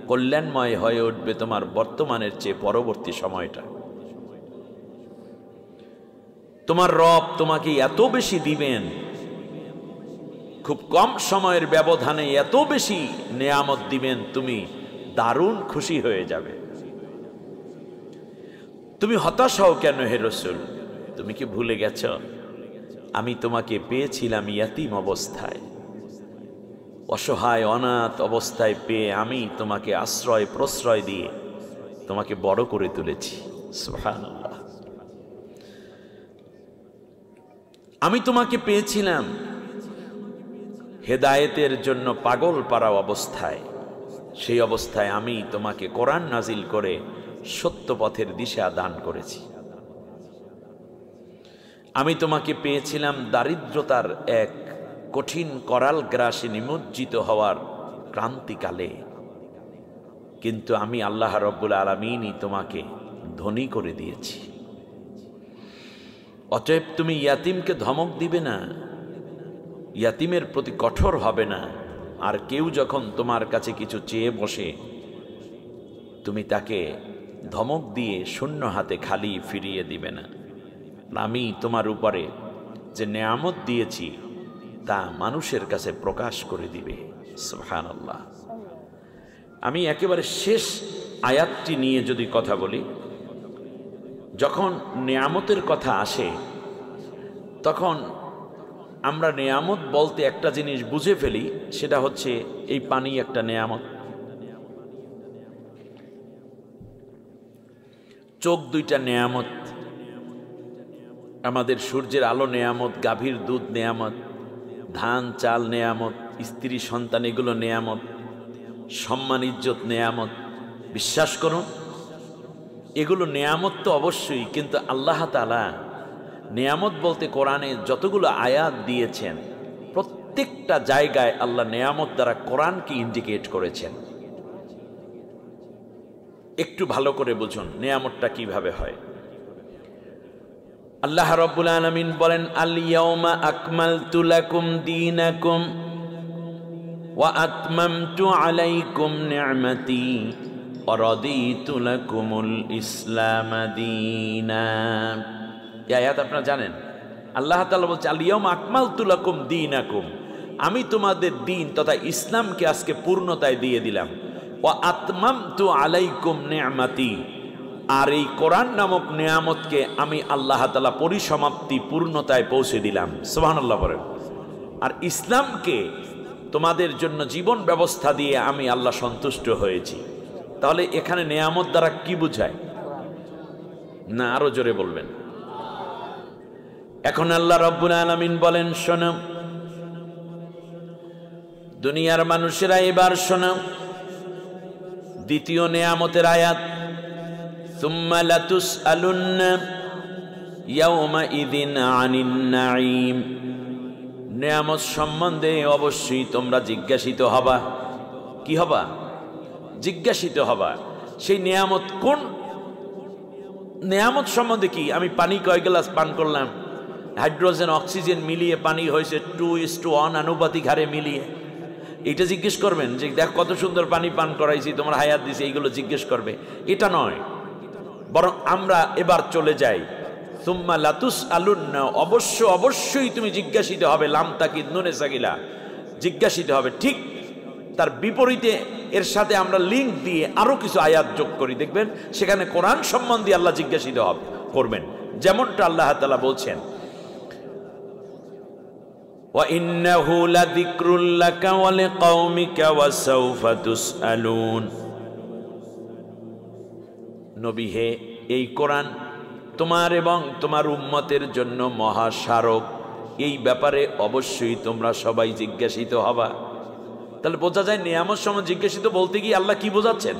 কল্যাণময় হয়ে উঠবে তোমার বর্তমানের চেয়ে পরবর্তী সময়টা। তোমার রব তোমাকে এত বেশি দিবেন, খুব কম সময়ের ব্যবধানে এত বেশি নেয়ামত দিবেন, তুমি দারুণ খুশি হয়ে যাবে। তুমি হতাশ হও কেন হে রাসূল? তুমি কি ভুলে গেছ আমি তোমাকে পেয়েছিলাম ইয়াতীম অবস্থায়, অসহায় অনাথ অবস্থায় পেয়ে আমি তোমাকে আশ্রয় প্রশ্রয় দিয়ে তোমাকে বড় করে তুলেছি। সুবহানাল্লাহ। আমি তোমাকে পেয়েছিলাম হেদায়েতের জন্য পাগল পারা অবস্থায়, সেই অবস্থায় আমি তোমাকে কোরআন নাজিল করে সত্য পথের দিশা দান করেছি। আমি তোমাকে পেয়েছিলাম দারিদ্রতার এক কঠিন করাল গ্রাসে নিমজ্জিত হওয়ার ক্রান্তিকালে, কিন্তু আমি আল্লাহ রব্বুল আলামিনই তোমাকে ধনী করে দিয়েছি। অতএব তুমি ইয়াতিমকে ধমক দিবে না, ইয়াতিমের প্রতি কঠোর হবে না, আর কেউ যখন তোমার কাছে কিছু চেয়ে বসে তুমি তাকে ধমক দিয়ে শূন্য হাতে খালি ফিরিয়ে দিবে না। আমি তোমার উপরে যে নেয়ামত দিয়েছি তা মানুষের কাছে প্রকাশ করে দিবে। সুবহানাল্লাহ। আমি একেবারে শেষ আয়াতটি নিয়ে যদি কথা বলি, যখন নেয়ামতের কথা আসে তখন আমরা নেয়ামত বলতে একটা জিনিস বুঝে ফেলি, সেটা হচ্ছে এই পানি একটা নেয়ামত, চোখ দুইটা নেয়ামত, আমাদের সূর্যের আলো নেয়ামত, গাভীর দুধ নেয়ামত, ধান চাল নেয়ামত, স্ত্রী সন্তান এগুলো নেয়ামত, সম্মান ইজ্জত নেয়ামত। বিশ্বাস করুন এগুলো নেয়ামত তো অবশ্যই, কিন্তু আল্লাহ তাআলা নেয়ামত বলতে কোরআনে যতগুলো আয়াত দিয়েছেন প্রত্যেকটা জায়গায় আল্লাহ নেয়ামত দ্বারা কোরআনকে ইন্ডিকেট করেছেন। একটু ভালো করে বুঝুন নেয়ামতটা কিভাবে হয়। আল্লাহ রাব্বুল আলামিন বলেন, আল ইয়াউমা আকমালতু লাকুম দীনাকুম ওয়া আতমামতু আলাইকুম নি'মাতি ওয়া রাদিতু লাকুমুল ইসলাম দীনা। এই আয়াত আপনারা জানেন। আল্লাহ তাআলা বলছে, আল ইয়াউমা আকমালতু লাকুম দীনাকুম, আমি তোমাদের দ্বীন তথা ইসলামকে আজকে পূর্ণতায় দিয়ে দিলাম। ওয়া আতমামতু আলাইকুম নি'মাতি, আর এই কোরআন নামক নেয়ামতকে আমি আল্লাহ তাআলা পরিসমাপ্তি পূর্ণতায় পৌঁছে দিলাম। সুবহানাল্লাহ বলেন। আর ইসলামকে তোমাদের জন্য জীবন ব্যবস্থা দিয়ে আমি আল্লাহ সন্তুষ্ট হয়েছি। তাহলে এখানে নেয়ামত দ্বারা কি বোঝায়? না আরো জোরে বলবেন। এখন আল্লাহ রাব্বুল আলামিন বলেন, শোনো দুনিয়ার মানুষেরা, এবার শোনো দ্বিতীয় নেয়ামতের আয়াত, সুম্মা লাতুসআলুন্না ইয়াওমাইযিন আনিন নাঈম। নেয়ামত সম্বন্ধে অবশ্যই তোমরা জিজ্ঞাসিত হবা। কি হবা? জিজ্ঞাসিত হবা। সেই নেয়ামত কোন নেয়ামত সম্বন্ধে? কি আমি পানি কয় গ্লাস পান করলাম, হাইড্রোজেন অক্সিজেন মিলিয়ে পানি হয়েছে 2:1 আনুপাতিক হারে মিলিয়ে, এটা জিজ্ঞেস করবেন যে দেখ কত সুন্দর পানি পান করাইছি, তোমার হায়াত দিছি, এইগুলো জিজ্ঞেস করবে? এটা নয়, বরং আমরা এবার চলে যাই সুম্মা লাতুসআলুন্না, অবশ্যই তুমি জিজ্ঞাসিত হবে। লাম তাকিদ নুনে সাকিলা, জিজ্ঞাসিত হবে। ঠিক তার বিপরীতে এর সাথে আমরা লিঙ্ক দিয়ে আরো কিছু আয়াত যোগ করি, দেখবেন সেখানে কোরআন সম্বন্ধে আল্লাহ জিজ্ঞাসিত করবেন। যেমনটা আল্লাহ তাআলা বলছেন, ওয়া ইন্নাহু লাযিকরুল লাকা ওয়া লিকাওমিকা ওয়া সাওফা তুসআলুন। নবী হে, এই কোরআন তোমার এবং তোমার উম্মতের জন্য মহাস্মারক, এই ব্যাপারে অবশ্যই তোমরা সবাই জিজ্ঞাসিত হবা। তাহলে বোঝা যায় নেয়ামত সম্বন্ধে জিজ্ঞাসিত বলতে গিয়ে আল্লাহ কি বোঝাচ্ছেন?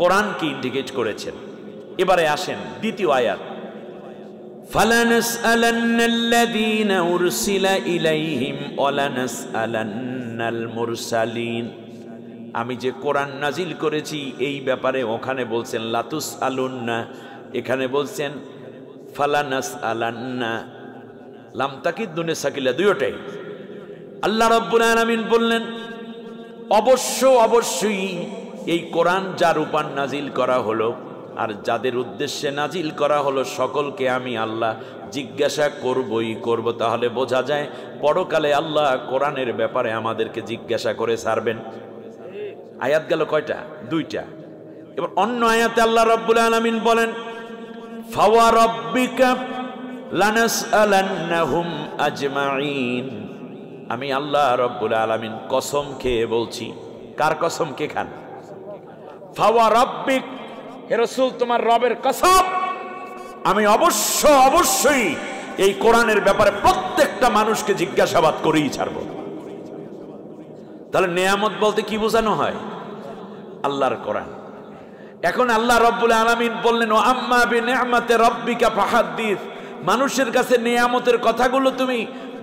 কোরআনকে ইন্ডিকেট করেছেন। এবারে আসেন দ্বিতীয় আয়াত, ফালানাসআলান্নাল্লাযীনা উরসিলা ইলাইহিম ওয়া লানাসআলান্নাল মুরসালিন। আমি যে কোরআন নাজিল করেছি এই ব্যাপারে ওখানে বলছেন লাতুসআলুন্না, এখানে বলছেন ফালানাসআলান্না। লাম তাকিদ নুনে সাকিলা দুইটাই। আল্লাহ রাব্বুল আলামিন বললেন অবশ্যই এই কোরআন যার উপর নাজিল করা হলো আর যাদের উদ্দেশ্যে নাজিল করা হলো সকলকে আমি আল্লাহ জিজ্ঞাসা করব। তাহলে বোঝা যায় পরকালে আল্লাহ কোরআনের ব্যাপারে আমাদেরকে জিজ্ঞাসা করে ছাড়বেন। আয়াত গেল কয়টা? দুইটা। এবার অন্য আয়াতে আল্লাহ রাব্বুল আলামিন বলেন, ফাওয়া রাব্বিকা লানাসআলান্নাহুম আজমাইন। আমি আল্লাহ রাব্বুল আলামিন কসম খেয়ে বলছি। কার কসম কে খান? ফাওয়া রাব্বিক, হে রাসূল তোমার রবের কসম, আমি অবশ্যই এই কোরআনের ব্যাপারে প্রত্যেকটা মানুষকে জিজ্ঞাসাবাদ করেই ছাড়ব। তাহলে নেয়ামত বলতে কি বোঝানো হয়? আল্লাহর কোরআন। এখন আল্লাহ রাব্বুল আলামিন বললেন, ও আম্মা বিনিআমাতি রাব্বিকা ফাহাদ্দিস, মানুষের কাছে নেয়ামতের কথাগুলো তুমি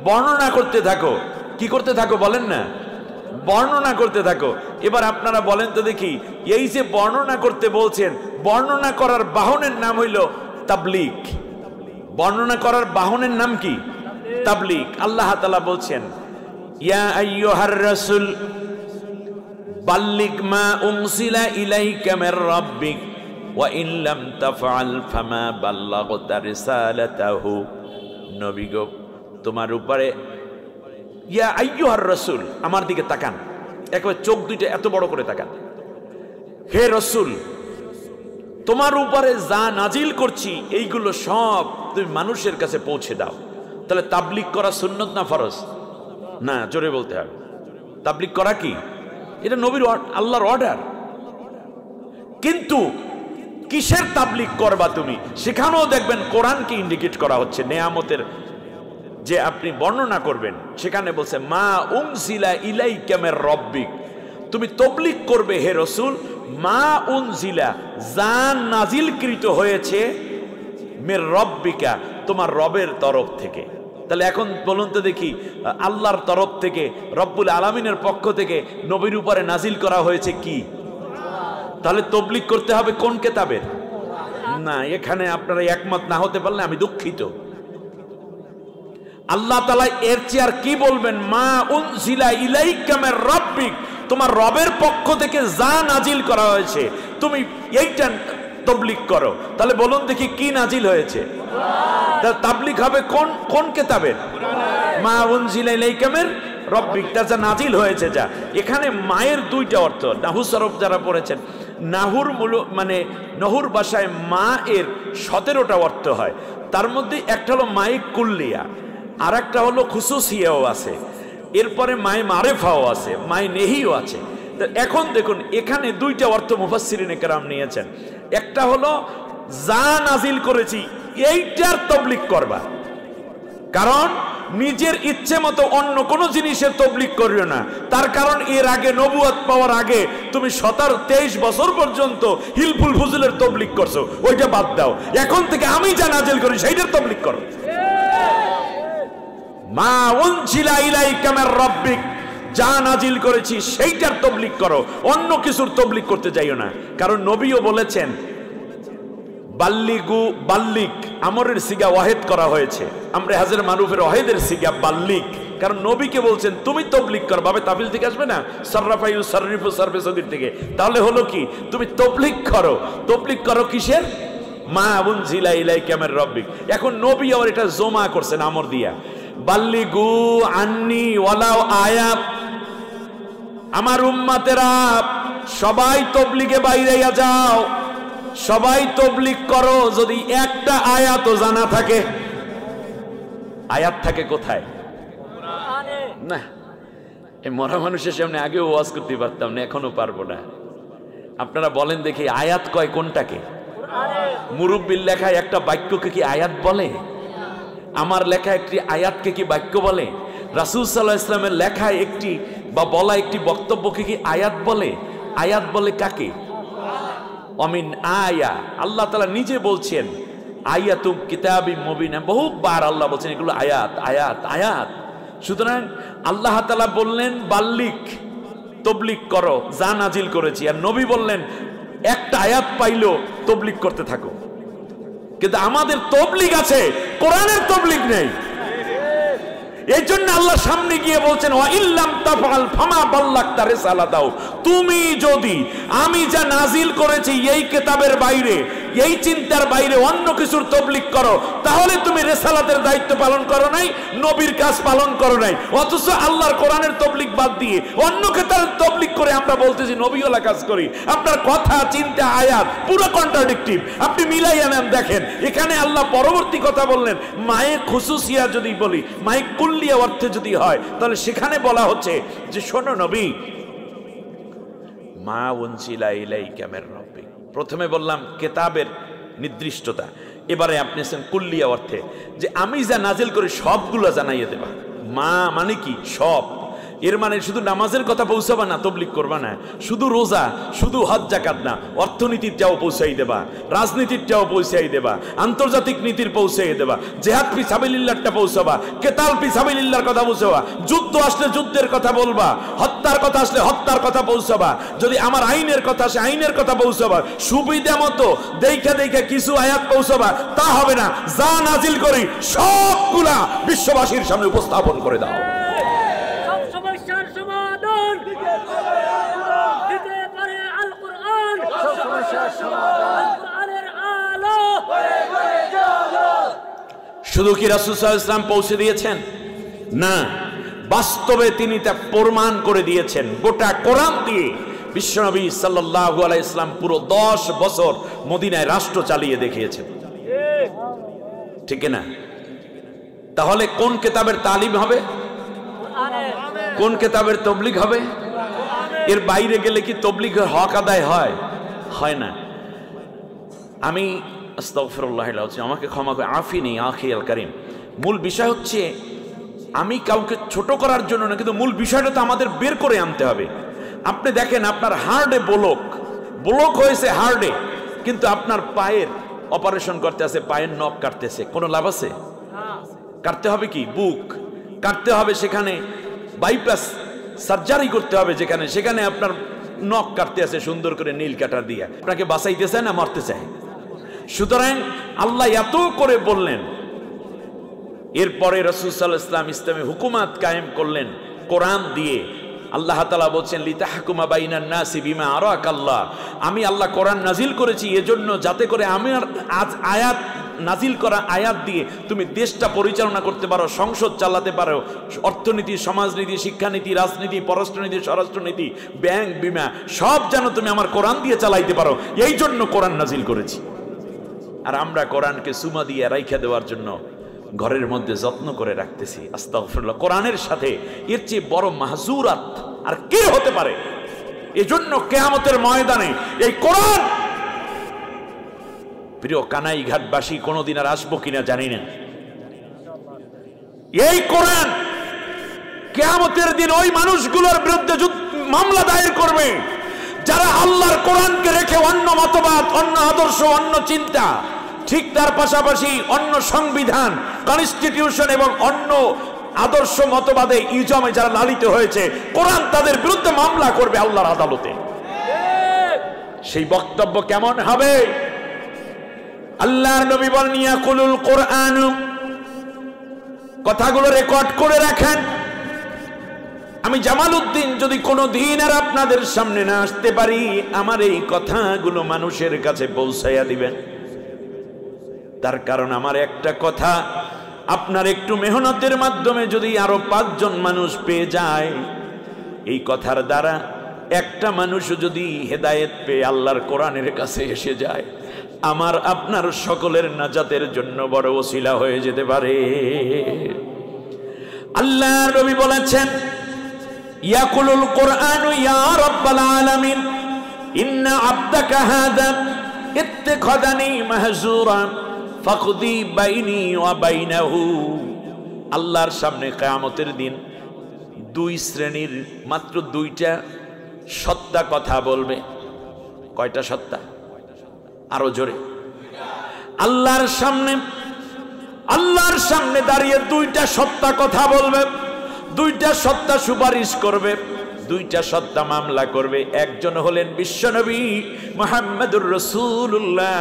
বর্ণনা করতে থাকো। কি করতে থাকো বলেন না? বর্ণনা করতে থাকো। এবার আপনারা বলেন তো দেখি, এই যে বর্ণনা করতে বলছেন, বর্ণনা করার বাহনের নাম হইল তাবলীগ। বর্ণনা করার বাহনের নাম কি? তাবলীগ। আল্লাহ তাআলা বলছেন, ইয়া আইয়ুহার রাসূল বাল্লিগ মা উনজিলা ইলাইকা মির রাব্বিক ওয়া ইন লাম তাফআল ফামা বাল্লাগতা রিসালাতাহু। নবী গো, তোমার উপরে, ইয়া আইয়ুহার রাসূল, আমার দিকে তাকান, একবার চোখ দুইটা এত বড় করে তাকান। হে রাসূল, তোমার উপরে যা নাজিল করছি এইগুলো সব তুমি মানুষের কাছে পৌঁছে দাও। তাহলে তাবলীগ করা সুন্নত না ফরজ? না, জোরে বলতে হবে। তাবলীগ করা কি? এটা নবীর আল্লাহর অর্ডার। কিন্তু কিসের তাবলীগ করবা তুমি? সেখানেও দেখবেন কোরআনকে ইন্ডিকেট করা হচ্ছে। নেয়ামতের যে আপনি বর্ণনা করবেন, সেখানে বলছে মা উনজিলা ইলাইকা মির রাব্বিক, তুমি তাবলীগ করবে হে রাসূল মা উনজিলা, যা নাজিলকৃত হয়েছে, মির রাব্বিকা, তোমার রবের তরফ থেকে। তাহলে এখন বলুন তো দেখি, আল্লাহর তরফ থেকে, রব্বুল আলামিনের পক্ষ থেকে নবীর উপরে নাজিল করা হয়েছে কি? তাহলে তাবলীগ করতে হবে কোন কিতাবের? না, এখানে আপনারা একমত না হতে পারলে আমি দুঃখিত। আল্লাহ তাআলা এর চেয়ে আর কি বলবেন? মা উনজিলা ইলাইকা মির রাব্বিক, তোমার রবের পক্ষ থেকে যা নাজিল করা হয়েছে তুমি এইটা তাবলীগ করো। তাহলে বলুন দেখি কি নাজিল হয়েছে? তাবলীগ হবে কোন কোন কিতাবের? মা উনজিলা ইলাইকা মির রাব্বিক, তা যা নাজিল হয়েছে যা। এখানে মায়ের দুইটা অর্থ, নাহু সরফ যারা পড়েছেন, নাহুর মূল মানে নহর ভাষায় মা এর 17টা অর্থ হয়। তার মধ্যে একটা হলো মায়ে কুল্লিয়া, আর একটা হলো খুসুসিয়াও আছে, এরপরে মায়ে মারেফাও আছে, মায়ে নেহিও আছে। এখন দেখুন এখানে দুইটা অর্থ মুফাসসিরিনে কেরাম নিয়েছেন। একটা হলো যা নাজিল করেছি এইটার তাবলীগ করবা, কারণ নিজের ইচ্ছে মতো অন্য কোন জিনিসের তাবলীগ করিও না। তার কারণ এর আগে নবুয়ত পাওয়ার আগে তুমি 23 বছর পর্যন্ত হিলফুল ফুজুলের তাবলীগ করছো, ওইটা বাদ দাও। এখন থেকে আমি যা নাজিল করি সেইটার তাবলীগ করো। মা উনজিলা ইলাইকা মির রাব্বিক, যা নাজিল করেছি সেইটার তাবলীগ করো, অন্য কিছুর তাবলীগ করতে যাইও না। কারণ নবীও বলেছেন বাল্লিগু, বাল্লিক আমরের সিগা ওয়াহিদ করা হয়েছে, আমরা হাজের মারুফের ওয়াহিদের সিগা বাল্লিক। কারণ নবীকে বলছেন তুমি তাবলীগ করো, বাবে তাফিল থেকে আসবে না, সররাফাইউ সররিফু সরফে সগীর থেকে। তাহলে হলো কি? তুমি তাবলীগ করো। তাবলীগ করো কিসের? মা উনজিলা ইলাইকা মির রাব্বিক। এখন নবী আর এটা জমা করছেন আমর দিয়া, বাল্লিগু আন্নি ওয়ালাউ আয়াত, আমার উম্মতেরা সবাই তাবলীগে বাইরে যাও, সবাই তাবলীগ করো, যদি একটা আয়াতও জানা থাকে। আয়াত থাকে কোথায়? না, এই মরা মানুষের সামনে আগেও ওয়াজ করতে পারতাম না, এখনো পারবো না। আপনারা বলেন দেখি, আয়াত কয় কোনটাকে? মুরব্বির লেখায় একটা বাক্যকে কি আয়াত বলে? আমার লেখা একটি আয়াতকে কি বাক্য বলে? রাসূল সাল্লাল্লাহু আলাইহি ওয়াসাল্লামের লেখায় একটি বা বলা একটি বক্তব্যকে কি আয়াত বলে? আয়াত বলে কাকে? অমিন আয়া, আল্লাহ তাআলা নিজে বলছেন আয়াতুম কিতাবিম মুবিন, বহুবার আল্লাহ বলছেন এগুলো আয়াত আয়াত আয়াত। সুতরাং আল্লাহ তাআলা বললেন বাল্লিক, তাবলীগ করো যা নাজিল করেছি, আর নবী বললেন একটা আয়াত পাইলো তাবলীগ করতে থাকো। কিন্তু আমাদের তাবলীগ আছে, কোরআনের তাবলীগ নেই। এই জন্য আল্লাহ সামনে গিয়ে বলছেন ওয়া ইল্লাম তাফআল ফামা বাল্লাগতা রিসালাতাহু, তুমি যদি আমি যা নাজিল করেছি এই কিতাবের বাইরে এই চিন্তার বাইরে অন্য কিছুর তবলিগ করো, তাহলে তুমি রিসালাতের দায়িত্ব পালন করো নাই, নবীর কাজ পালন করো নাই। অথচ আল্লাহর কোরআনের তবলিগ বাদ দিয়ে অন্যকে তার তবলিগ করে আমরা বলতেছি নবীওয়ালা কাজ করি। আপনার কথা, চিন্তা, আয়াত পুরো কন্ট্রাডিক্টিভ। আপনি মিলাইয়া নেন, দেখেন এখানে আল্লাহ পরবর্তী কথা বললেন, মায়ে খুসুসিয়া যদি বলি, মায়ে কুল্লিয়া অর্থে যদি হয়, তাহলে সেখানে বলা হচ্ছে যে শোনো নবী, মা উনজিলা ইলাইকা মির রাব্বিক। প্রথমে বললাম কেতাবের নির্দিষ্টতা, এবারে আপনি আছেন কুল্লিয়া অর্থে, যে আমি যা নাজিল করি সবগুলো জানাইয়ে দেবা। মা মানে কি? সব। এর মানে শুধু নামাজের কথা পৌঁছাবা না, তবলিগ করবা না, শুধু রোজা, শুধু হজ জাকাত না, অর্থনীতির যাও পৌঁছাই দেবা, রাজনীতির যাও পৌঁছাই দেবা, আন্তর্জাতিক নীতির পৌঁছাই দেবা, জেহাদ ফি সাবিলিল্লাহটা পৌঁছাবা, কেতাল ফি সাবিলিল্লাহর কথা পৌঁছাবা, যুদ্ধ আসলে যুদ্ধের কথা বলবা, হত্যার কথা আসলে হত্যার কথা পৌঁছাবা, যদি আমার আইনের কথা আসে আইনের কথা পৌঁছাবা, সুবিধা মতো দেখা দেখা কিছু আয়াত পৌঁছাবা তা হবে না। যা নাজিল করি সবগুলা বিশ্ববাসীর সামনে উপস্থাপন করে দাও। শুধু কি রাসূল সাল্লাল্লাহু আলাইহি ওয়াসাল্লাম পৌঁছে দিয়েছেন? না, বাস্তবে তিনি তা প্রমাণ করে দিয়েছেন গোটা কোরআন দিয়ে। বিশ্বনবী সাল্লাল্লাহু আলাইহি ওয়াসাল্লাম পুরো 10 বছর মদিনায় রাষ্ট্র চালিয়ে দেখিয়েছেন, ঠিক না? তাহলে কোন কিতাবের তালিম হবে? কোন কিতাবের তবলিগ হবে? এর বাইরে গেলে কি তবলিগের হক আদায় হয়? হয় না। আমি আস্তাগফিরুল্লাহ, আমাকে ক্ষমা করে, আফিনি আখি আল কারীম। মূল বিষয় হচ্ছে আমি কাউকে ছোট করার জন্য না, কিন্তু মূল বিষয়টা তো আমাদের বের করে আনতে হবে। আপনি দেখেন আপনার হার্টে ব্লক হয়েছে হার্টে, কিন্তু আপনার পায়ের অপারেশন করতে আছে, পায়ের নখ কাটতেছে, কোনো লাভ আছে? কাটতে হবে কি? বুক কাটতে হবে, সেখানে বাইপাস সার্জারি করতে হবে, যেখানে সেখানে আপনার নখ কাটতে আছে সুন্দর করে নীল কাটার দিয়ে। আপনাকে বাঁচাইতে চায় না মারতে চায়? সুতরাং আল্লাহ এত করে বললেন, এরপরে রাসূল সাল্লাল্লাহু আলাইহি ওয়াসাল্লাম ইসলামে হুকুমাত কায়েম করলেন কোরআন দিয়ে। আল্লাহ তাআলা বলছেন লিতাহকুমা বাইনান নাসি বিমা আরাকাল্লাহ, আমি আল্লাহ কোরআন নাজিল করেছি এজন্য যাতে করে আমি আজ আয়াত নাজিল করা আয়াত দিয়ে তুমি দেশটা পরিচালনা করতে পারো, সংসদ চালাতে পারো, অর্থনীতি, সমাজনীতি, শিক্ষানীতি, রাজনীতি, পররাষ্ট্রনীতি, স্বরাষ্ট্রনীতি, ব্যাংক, বিমা সব যেন তুমি আমার কোরআন দিয়ে চালাইতে পারো, এই জন্য কোরআন নাজিল করেছি। আর আমরা কোরআনকে সুমা দিয়ে রাইখা দেওয়ার জন্য ঘরের মধ্যে যত্ন করে রাখতেছি। আস্তাগফিরুল্লাহ। কোরআনের সাথে এর চেয়ে বড় মাহজুরাত আর কে হতে পারে? এজন্য কিয়ামতের ময়দানে এই কোরআন, প্রিয় কানাই ঘাটবাসী, কোনদিন আর আসবো কিনা জানি না, এই কোরআন কিয়ামতের দিন ওই মানুষগুলোর বিরুদ্ধে মামলা দায়ের করবে যারা আল্লাহর কোরআনকে রেখে অন্য মতবাদ, অন্য আদর্শ, অন্য চিন্তা, ঠিক তার পাশাপাশি অন্য সংবিধান, কনস্টিটিউশন এবং অন্য আদর্শ মতবাদে ইজমে যারা লালিত হয়েছে, কোরআন তাদের বিরুদ্ধে মামলা করবে আল্লাহর আদালতে। সেই বক্তব্য কেমন হবে? আল্লাহর নবী বলেন ইয়াকুলুল কোরআন, কথাগুলো রেকর্ড করে রাখেন। আমি জামালউদ্দিন যদি কোনো দিন আর আপনাদের সামনে না আসতে পারি, আমার এই কথাগুলো মানুষের কাছে পৌঁছাইয়া দিবেন। তার কারণ আমার একটা কথা আপনার একটু মেহনতের মাধ্যমে যদি আরো 5 জন মানুষ পেয়ে যায়, এই কথার দ্বারা একটা মানুষও যদি হেদায়েত পেয়ে আল্লাহর কোরআনের কাছে এসে যায়, আমার আপনার সকলের নাজাতের জন্য বড় ওসিলা হয়ে যেতে পারে। আল্লাহ নবী বলেছেন ইয়াকুলুল কোরআনু ইয়া রাব্বাল আলামিন ইন্না আবদাকা হাযা ইত্তাখাযানি মাহজুরা ফাকদি বাইনি ওয়া বাইনাহু। আল্লাহর সামনে কিয়ামতের দিন 2 শ্রেণীর মাত্র 2টা সত্তা কথা বলবে। কয়টা সত্তা? আরো জোরে। আল্লাহর সামনে দাঁড়িয়ে 2টা সত্তা কথা বলবে, 2টা সত্তা সুপারিশ করবে, 2টা সত্তা মামলা করবে। একজন হলেন বিশ্বনবী মুহাম্মদুর রাসূলুল্লাহ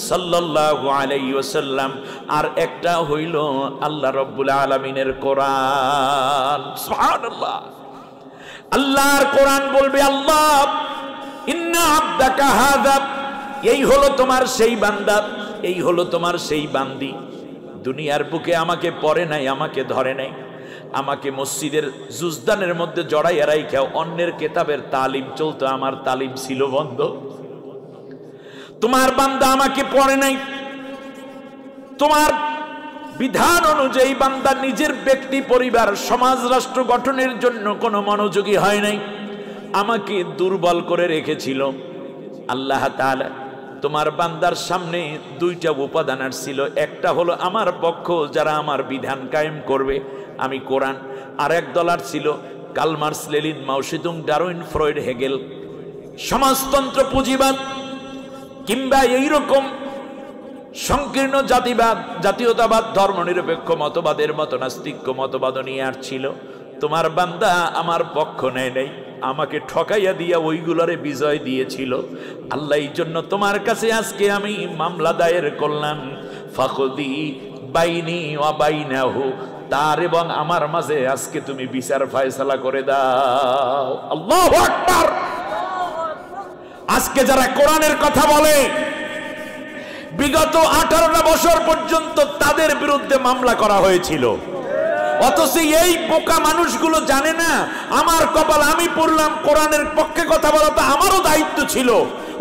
সাল্লাল্লাহু আলাইহি ওয়াসাল্লাম, আর একটা হইল আল্লাহ রাব্বুল আলামিনের কোরআন। সুবহানাল্লাহ। আল্লাহর কোরআন বলবে আল্লাহ ইন্না আবদাকা হাযা এই হলো তোমার সেই বান্দা, এই হলো তোমার সেই বান্দি। দুনিয়ার বুকে আমাকে পড়ে নাই, আমাকে ধরে নাই, আমাকে মসজিদের জুজদানের মধ্যে জড়াইয়া রাইখাও অন্যের কেতাবের তালিম চলতো, আমার তালিম ছিল বন্ধ। তোমার বান্দা আমাকে পড়ে নাই, তোমার বিধান অনুযায়ী বান্দা নিজের ব্যক্তি, পরিবার, সমাজ, রাষ্ট্র গঠনের জন্য কোনো মনোযোগী হয় নাই, আমাকে দুর্বল করে রেখেছিল। আল্লাহ তাআলা তোমার বান্দার সামনে দুইটা উপাদান ছিল, একটা হলো আমার পক্ষ যারা আমার বিধান কায়েম করবে, আমি কোরআন, আর এক দলার ছিল কার্ল মার্কস, লেনিন, মাও সেতুং, ডারউইন, ফ্রয়েড, হেগেল, সমাজতন্ত্র, পুঁজিবাদ কিংবা এইরকম সংকীর্ণ জাতিবাদ, জাতীয়তাবাদ, ধর্মনিরপেক্ষ মতবাদের মতো নাস্তিক্য মতবাদ নিয়ে আসছিল। তোমার বান্দা আমার পক্ষ নেয় নাই, আমাকে ঠকাইয়া দিয়া ওইগুলোরে বিজয় দিয়েছিল। আল্লাহ এই জন্য তোমার কাছে আজকে আমি মামলা দায়ের করলাম, ফাখদি বাইনি ওয়া বাইনাহু, তার এবং আমার মাঝে আজকে তুমি বিচার ফয়সালা করে দাও। আল্লাহু আকবার। আজকে যারা কোরআনের কথা বলে বিগত 18টা বছর পর্যন্ত তাদের বিরুদ্ধে মামলা করা হয়েছিল, অথচ এই বোকা মানুষগুলো জানে না আমার কপাল আমি পড়লাম। কোরআনের পক্ষে কথা বলা তো আমারও দায়িত্ব ছিল,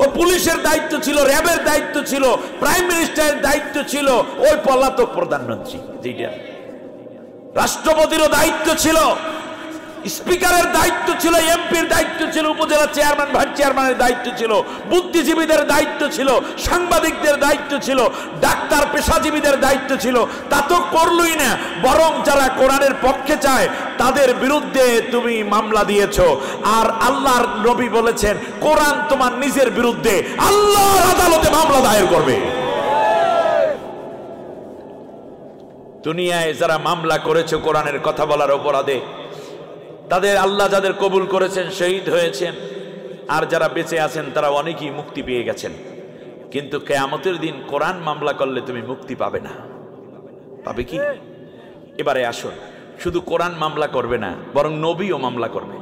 ও পুলিশের দায়িত্ব ছিল, র্যাবের দায়িত্ব ছিল, প্রাইম মিনিস্টারের দায়িত্ব ছিল, ওই পলাতক প্রধানমন্ত্রী, যেটা রাষ্ট্রপতিরও দায়িত্ব ছিল, স্পিকারের দায়িত্ব ছিল, এমপির দায়িত্ব ছিল, উপজেলা চেয়ারম্যান, ভাইস চেয়ারম্যানের দায়িত্ব ছিল, বুদ্ধিজীবীদের দায়িত্ব ছিল, সাংবাদিকদের দায়িত্ব ছিল, ডাক্তার পেশাজীবীদের দায়িত্ব ছিল। তা তো করলই না, বরং যারা কোরআনের পক্ষে চায় তাদের বিরুদ্ধে তুমি মামলা দিয়েছো। আর আল্লাহর নবী বলেছেন কোরআন তোমার নিজের বিরুদ্ধে আল্লাহর আদালতে মামলা দায়ের করবে। দুনিয়ায় যারা মামলা করেছে কোরআনের কথা বলার অপরাধে, তাদের আল্লাহ যাদের কবুল করেছেন শহীদ হয়েছেন, আর যারা বেঁচে আছেন তারা অনেকেই মুক্তি পেয়ে গেছেন। কিন্তু কিয়ামতের দিন কোরআন মামলা করলে তুমি মুক্তি পাবে না। পাবে কি? এবারে আসুন, শুধু কোরআন মামলা করবে না, বরং নবীও মামলা করবে।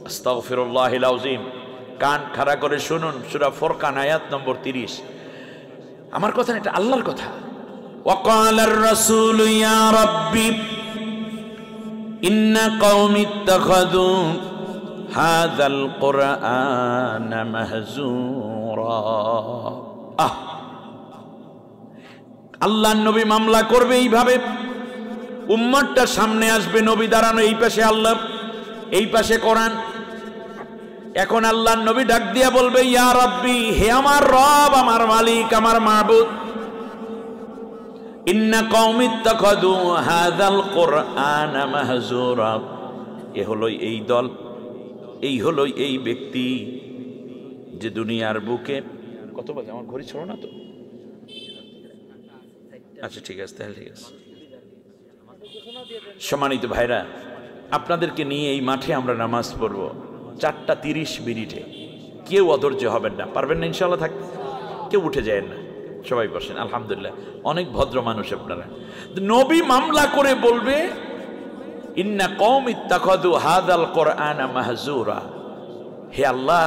আস্তাগফিরুল্লাহিল আযীম। কান খাড়া করে শুনুন, সূরা ফুরকান আয়াত নম্বর 30। আমার কথা না, এটা আল্লাহর কথা। ওয়াকালার রাসূলু ইয়া রাব্বি ইন্না কওমি ইত্তাখাযু হাযাল কুরআন মাহজুরা। আল্লাহর নবী মামলা করবে এইভাবে, উম্মতটা সামনে আসবে, নবী দাঁড়ানো, এই পাশে আল্লাহ, এই পাশে কোরআন। এখন আল্লাহর নবী ডাক দিয়া বলবে ইয়া রাব্বি, হে আমার রব, আমার মালিক, আমার মাবুদ, ইন্না কওমি ইত্তাখাযু হাযাল কুরআন মাহজুরা। এ হলো এই দল, এই হলো এই ব্যক্তি যে দুনিয়ার বুকে কত বাজে, আমার ঘড়ি ছিল না তো, আচ্ছা ঠিক আছে, তাহলে ঠিক আছে। সম্মানিত ভাইরা, আপনাদেরকে নিয়ে এই মাঠে আমরা নামাজ পড়ব 4:30। কেউ অধৈর্য হবেন না, পারবেন না ইনশাআল্লাহ থাকতে, কেউ উঠে যায় না, সবাই বসেন। আলহামদুলিল্লাহ, অনেক ভদ্র মানুষ আপনারা। নবী মামলা করে বলবে ইন্না কওমি ইত্তাখাযু হাযাল কুরআন মাহজুরা। হে আল্লাহ,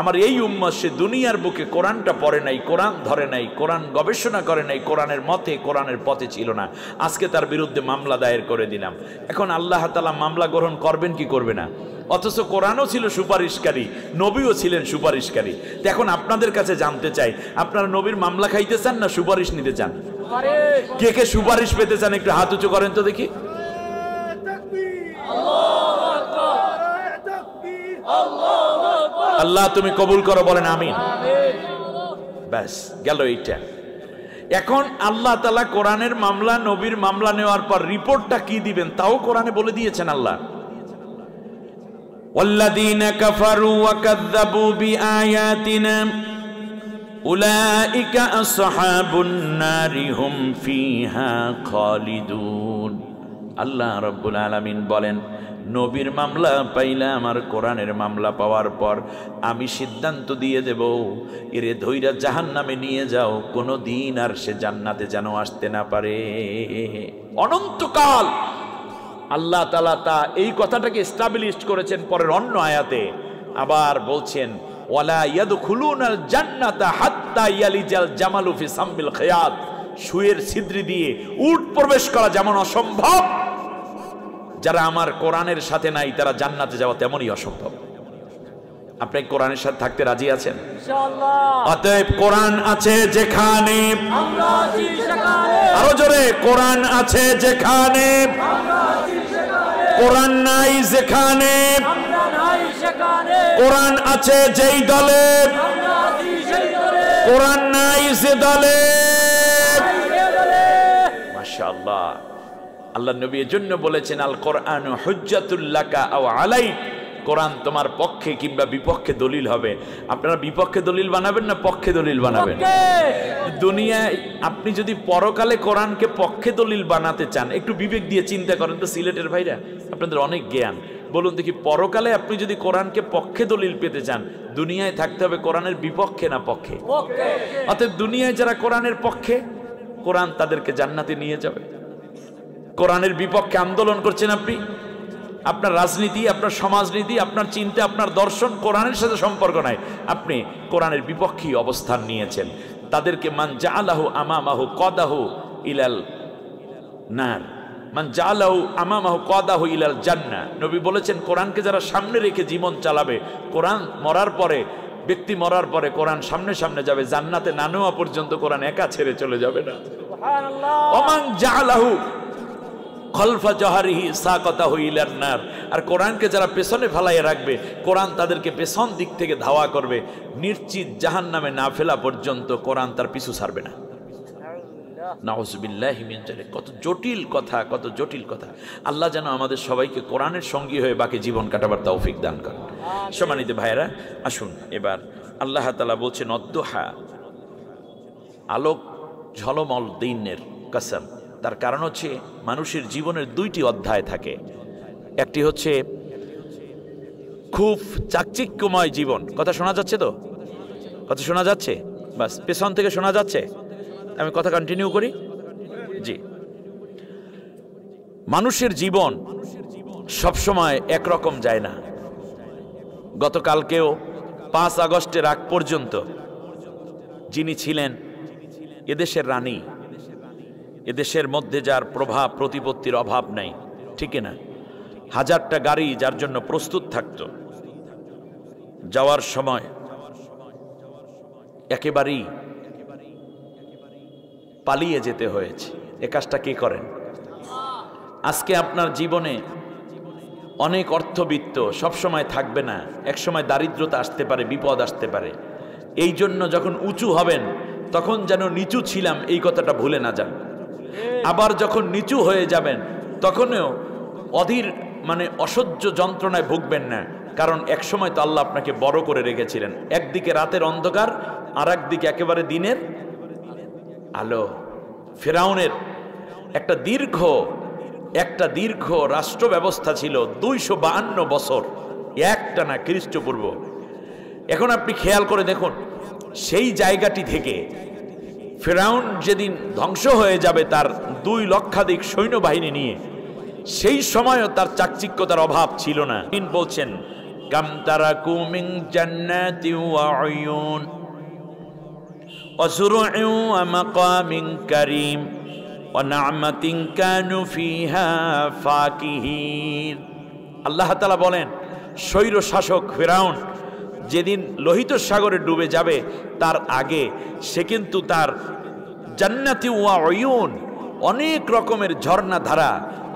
আমার এই উম্মত সে দুনিয়ার বুকে কোরআনটা পড়ে নাই, কোরআন ধরে নাই, কোরআন গবেষণা করে নাই, কোরআনের মতে, কোরআনের পথে ছিল না, আজকে তার বিরুদ্ধে মামলা দায়ের করে দিলাম। এখন আল্লাহ তাআলা মামলা গ্রহণ করবেন কি করবে না? অথচ কোরআনও ছিল সুপারিশকারী, নবীও ছিলেন সুপারিশকারী। তো এখন আপনাদের কাছে জানতে চাই, আপনারা নবীর মামলা খাইতে চান না সুপারিশ নিতে চান? কে কে সুপারিশ পেতে চান একটু হাত উঁচু করেন তো দেখি। আল্লাহ তুমি কবুল করো, বলেন আমিন। ব্যাস গেল এইটা। এখন আল্লাহ তাআলা কোরআনের মামলা, নবীর মামলা নেওয়ার পর রিপোর্টটা কি দিবেন তাও কোরআনে বলে দিয়েছেন আল্লাহ। ওয়াল্লাযীনা কাফারু ওয়া কাযযাবু বিআয়াতিনা উলাইকা আসহাবুন নারি হুম ফিহা খালিদুন। আল্লাহ রাব্বুল আলামিন বলেন, নবীর মামলা পাইলাম আর কোরআনের মামলা পাওয়ার পর আমি সিদ্ধান্ত দিয়ে দেব, এরে ধইরা জাহান্নামে নিয়ে যাও, কোনো দিন আর সে জান্নাতে যেন আসতে না পারে অনন্তকাল। আল্লাহ তাআলা তা এই কথাটাকে এস্টাবলিশ করেছেন পরের অন্য আয়াতে। আবার বলছেন ওয়ালা ইয়াদখুলুনাল জান্নাতা হাত্তা ইয়ালিজাল জামালু ফি সামবিল খিয়াত, সুয়ের ছিদ্র দিয়ে উট প্রবেশ করা যেমন অসম্ভব, যারা আমার কোরআনের সাথে নাই তারা জান্নাতে যাওয়া তেমনই অসম্ভব। আপনি কোরআনের সাথে থাকতে রাজি আছেন? ইনশাআল্লাহ। অতএব কোরআন আছে যেখানে আমরা আছি সেখানে, আরো জোরে, কোরআন আছে যেখানে আমরা আছি সেখানে, কোরআন নাই যেখানে আমরা নাই সেখানে, কোরআন আছে যেই দলে আমরা আছি সেই দলে, কোরআন নাই যে দলে। মাশাআল্লাহ। আল্লাহ নবী এজন্য বলেছেন আল কোরআনু হুজ্জাতুল লাকা আও আলাইক, কোরআন তোমার পক্ষে কিংবা বিপক্ষে দলিল হবে। আপনারা বিপক্ষে দলিল বানাবেন না পক্ষে দলিল বানাবেন? দুনিয়ায় আপনি যদি পরকালে কোরআনকে পক্ষে দলিল বানাতে চান, একটু বিবেক দিয়ে চিন্তা করেন তো সিলেটের ভাইরা, আপনাদের অনেক জ্ঞান, বলুন দেখি পরকালে আপনি যদি কোরআনকে পক্ষে দলিল পেতে চান, দুনিয়ায় থাকতে হবে কোরআনের বিপক্ষে না পক্ষে? অতএব দুনিয়ায় যারা কোরআনের পক্ষে, কোরআন তাদেরকে জান্নাতে নিয়ে যাবে। কোরআনের বিপক্ষে আন্দোলন করছেন আপনি, আপনার রাজনীতি, আপনার সমাজনীতি, আপনার চিন্তা, আপনার দর্শন কোরআনের সাথে সম্পর্ক নাই, আপনি কোরআনের বিপক্ষেই অবস্থান নিয়েছেন। তাদেরকে মান জাআলাহু আমামাহু কদাহু ইলাল নার, মান জাআলাহু আমামাহু কদাহু ইলাল জান্নাহ। নবী বলেছেন কোরআনকে যারা সামনে রেখে জীবন চালাবে, কোরআন মরার পরে, ব্যক্তি মরার পরে কোরআন সামনে সামনে যাবে, জান্নাতে না নেওয়া পর্যন্ত কোরআন একা ছেড়ে চলে যাবে না। সুবহানাল্লাহ। ওমান জাআলাহু খলফা জহারিহি সাকাতাহু ইলান নার, আর কোরআনকে যারা পেছনে ফেলাইয়া রাখবে, কোরআন তাদেরকে পেছন দিক থেকে ধাওয়া করবে, নিশ্চিত জাহান্নামে না ফেলা পর্যন্ত কোরআন তার পিছু ছাড়বে না। নাউযুবিল্লাহি মিন যালিক। কত জটিল কথা, কত জটিল কথা। আল্লাহ যেন আমাদের সবাইকে কোরআনের সঙ্গী হয়ে বাকি জীবন কাটাবার তৌফিক দান করেন। সম্মানিত ভাইয়েরা, আসুন এবার আল্লাহ তাআলা বলছেন অদ্দুহা, আলোক ঝলমল দিনের কসম। তার কারণ হচ্ছে মানুষের জীবনের দুইটি অধ্যায় থাকে, একটি হচ্ছে খুব চাকচিক্যময় জীবন। কথা শোনা যাচ্ছে তো? কথা শোনা যাচ্ছে? বাস পেছন থেকে শোনা যাচ্ছে? আমি কথা কন্টিনিউ করি। জি, মানুষের জীবন সবসময় একরকম যায় না। গতকালকেও 5 আগস্টের আগ পর্যন্ত যিনি ছিলেন এদেশের রানী, এদেশের মধ্যে যার প্রভাব প্রতিপত্তির অভাব নাই, ঠিক না? 1000টা গাড়ি যার জন্য প্রস্তুত থাকত, যাওয়ার সময় একেবারেই পালিয়ে যেতে হয়েছে। এ কাজটা কে করেন? আজকে আপনার জীবনে অনেক অর্থবিত্ত সবসময় থাকবে না, একসময় দারিদ্রতা আসতে পারে, বিপদ আসতে পারে। এই জন্য যখন উঁচু হবেন তখন যেন নিচু ছিলাম এই কথাটা ভুলে না যান। আবার যখন নিচু হয়ে যাবেন তখনও অধীর অসহ্য যন্ত্রণায় ভুগবেন না, কারণ একসময় তো আল্লাহ আপনাকে বড় করে রেখেছিলেন। একদিকে রাতের অন্ধকার, আর একদিকে একেবারে দিনের আলো। ফেরাউনের একটা দীর্ঘ রাষ্ট্র ব্যবস্থা ছিল 252 বছর একটানা খ্রিস্টপূর্ব। এখন আপনি খেয়াল করে দেখুন, সেই জায়গাটি থেকে ফেরাউন যেদিন ধ্বংস হয়ে যাবে তার 2 লক্ষাধিক সৈন্যবাহিনী নিয়ে, সেই সময়ও তার চাকচিক্যতার অভাব ছিল না। বলছেন কাম তারাকু মিন জান্নাতি ওয়া উয়ুন ওয়া সুরু'in ওয়া মাকামিন কারীম ওয়া নি'মাতিন কানু ফিহা ফাকিহিন। আল্লাহ তাআলা বলেন স্বৈর শাসক ফেরাউন যেদিন লোহিত সাগরে ডুবে যাবে তার আগে সে কিন্তু তার জান্নাতি ওয়া উয়ুন, অনেক রকমের ঝর্ণা ধারা,